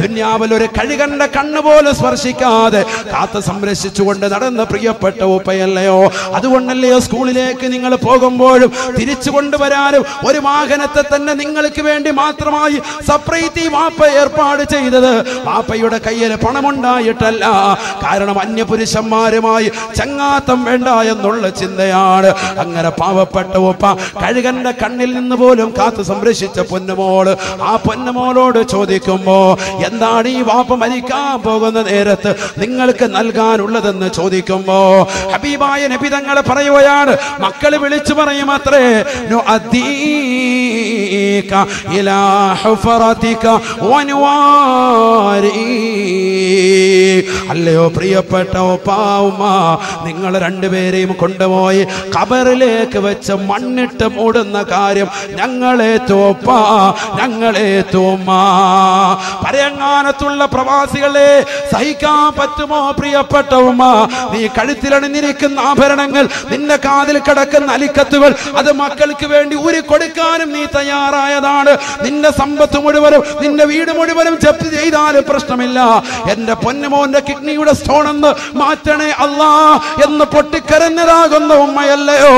ദുനിയാവിൽ ഒരു കഴുകന്റെ കണ്ണുപോലും സ്പർശിക്കാതെ കാത്ത് സംരക്ഷിച്ചുകൊണ്ട് നടന്ന പ്രിയപ്പെട്ട ഉപ്പയല്ലയോ. അതുകൊണ്ടല്ലയോ സ്കൂളിലേക്ക് നിങ്ങൾ പോകുമ്പോഴും തിരിച്ചു കൊണ്ടുവരാനും ഒരു വാഹനത്തെ തന്നെ നിങ്ങൾക്ക് വേണ്ടി മാത്രമായി സെപ്പറേറ്റ് വാപ്പ ഏർപ്പാട് ചെയ്തത്. വാപ്പയുടെ കയ്യിൽ പണമുണ്ടായിട്ടല്ല, കാരണം അന്യപുരുഷന്മാരുമായി ചങ്ങാത്തം വേണ്ട എന്നുള്ള ചിന്തയാണ്. അങ്ങനെ പാവപ്പെട്ട ഉപ്പ കഴുകന്റെ കണ്ണിൽ നിന്ന് പോലും കാത്തു സംരക്ഷിച്ച പൊന്നുമോള് ആ പൊന്നുമോളോട് ചോദിക്കുമ്പോ, എന്താണ് ഈ വാപ്പ മരിക്കാൻ പോകുന്ന നേരത്ത് നിങ്ങൾക്ക് നൽകാനുള്ളതെന്ന് ചോദിക്കുമ്പോ ഹബീബായ നബി തങ്ങൾ പറയുകയാണ്, മക്കള് വിളിച്ചു പറയും അത്രേ, നുഅദ്ദീക ഇലാ ഹുഫറതിക വനുവാരി. അല്ലയോ പ്രിയപ്പെട്ട ഉപ്പാ ഉമ്മ, നിങ്ങൾ രണ്ടുപേരെയും കൊണ്ടുപോയി ഖബറിലേക്ക് വെച്ച് മണ്ണിട്ട് മൂടുന്ന കാര്യം ഞങ്ങളെ തോപ്പാ, ഞങ്ങളെ തോമ്മാ. പരങ്ങാനത്തുള്ള പ്രവാസികളെ സഹിക്കാൻ പറ്റുമോ പ്രിയപ്പെട്ട ഉമ്മ? നീ കഴുത്തിലണിഞ്ഞിരിക്കുന്ന ആഭരണങ്ങൾ, നിന്റെ കാതിൽ കിടക്കുന്ന അലിക്കത്തുകൾ, അത് മക്കൾക്ക് വേണ്ടി ഊരി കൊടുക്കാനും നീ തയ്യാറായതാണ്. നിന്റെ സമ്പത്ത് മുഴുവനും, നിന്റെ വീട് മുഴുവനും ജപ്തി ചെയ്താലും പ്രശ്നമില്ല. എന്റെ പൊന്നുമോന്റെ കിഡ്നിയുടെ സ്റ്റോൺ എന്ന് മാറ്റണേ അല്ലാ എന്ന് പൊട്ടിക്കരഞ്ഞതാകുന്ന ഉമ്മയല്ലയോ.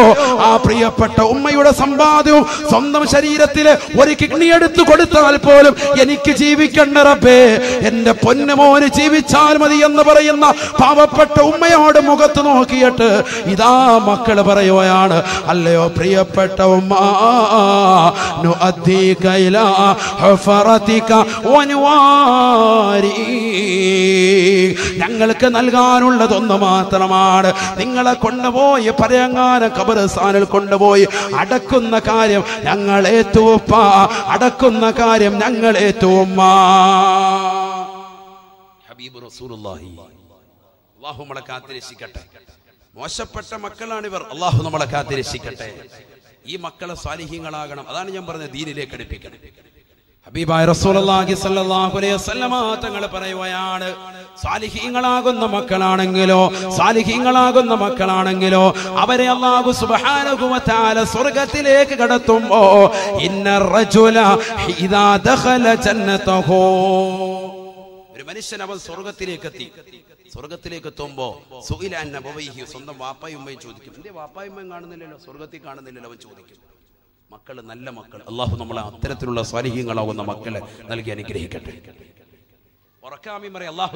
ആ പ്രിയപ്പെട്ട ഉമ്മയുടെ സമ്പാദ്യവും സ്വന്തം ശരീരത്തില് ഒരു കിഡ്നി എടുത്തു കൊടുത്താൽ പോലും എനിക്ക് ജീവിക്കണ്ട റബ്ബേ, എന്റെ പൊന്നുമോന് ജീവിച്ചാൽ മതി എന്ന് പറയുന്ന പാവപ്പെട്ട ഉമ്മയോട് മുഖത്ത് നോക്കിയിട്ട് ഇതാ മക്കള് പറയുകയാണ്, അല്ലയോ പ്രിയപ്പെട്ട ഉമ്മ, നുഅദ്ദീക ഇലാ ഹുഫറതിക വനുവാരി. ഞങ്ങൾക്ക് നൽകാനുള്ളതൊന്നു മാത്രമാണ്. നിങ്ങളെ കൊണ്ടുപോയി പരങ്ങാന ഖബർസ്ഥാനിൽ കൊണ്ടുപോയി അടക്കുന്ന കാര്യം ഞങ്ങളെ തൂപ്പ, അടക്കുന്ന കാര്യം ഞങ്ങളെ തൂമ്മ. ഹബീബ് റസൂലുള്ളാഹി അല്ലാഹു നമ്മളെ കാത്തിരക്ഷിക്കട്ടെ. മോശപ്പെട്ട മക്കളാണിവർ, അല്ലാഹു നമ്മളെ കാത്തിരക്ഷിക്കട്ടെ. ഈ മക്കളെ സ്വാലിഹീങ്ങളാകണം. അതാണ് ഞാൻ പറഞ്ഞത്, ദീനിലേക്ക് അടുപ്പിക്കണം. ഹബീബായ റസൂലുള്ളാഹി സ്വല്ലല്ലാഹു അലൈഹി വസല്ലമ തങ്ങൾ പറയുകയാണ്, സാലിഹീങ്ങളാകുന്ന മക്കളാണെങ്കിലോ അവരെ അല്ലാഹു സുബ്ഹാനഹു വ തആല സ്വർഗ്ഗത്തിലേക്ക് കടത്തുമ്പോ ഇന്നർ റജുല ഇദാ ദഖല ജന്നതഹു, ഒരു മനുഷ്യൻ അവൻ സ്വർഗ്ഗത്തിലേക്ക് എത്തുമ്പോ സുഇല അൻ നബവൈഹി, സ്വന്തം വാപ്പായും ഉമ്മയും ചോദിക്കും, എന്റെ വാപ്പായും ഉമ്മയും കാണുന്നില്ലല്ലോ, സ്വർഗ്ഗത്തിൽ കാണുന്നില്ലല്ലോ. അവൻ ചോദിക്കും. മക്കള് നല്ല മക്കൾ, അല്ലാഹു നമ്മളെ അത്തരത്തിലുള്ള സ്വാലിഹീങ്ങളാകുന്ന മക്കളെ നൽകി അനുഗ്രഹിക്കട്ടെ. ഉറക്കാമി പറയും, അല്ലാഹു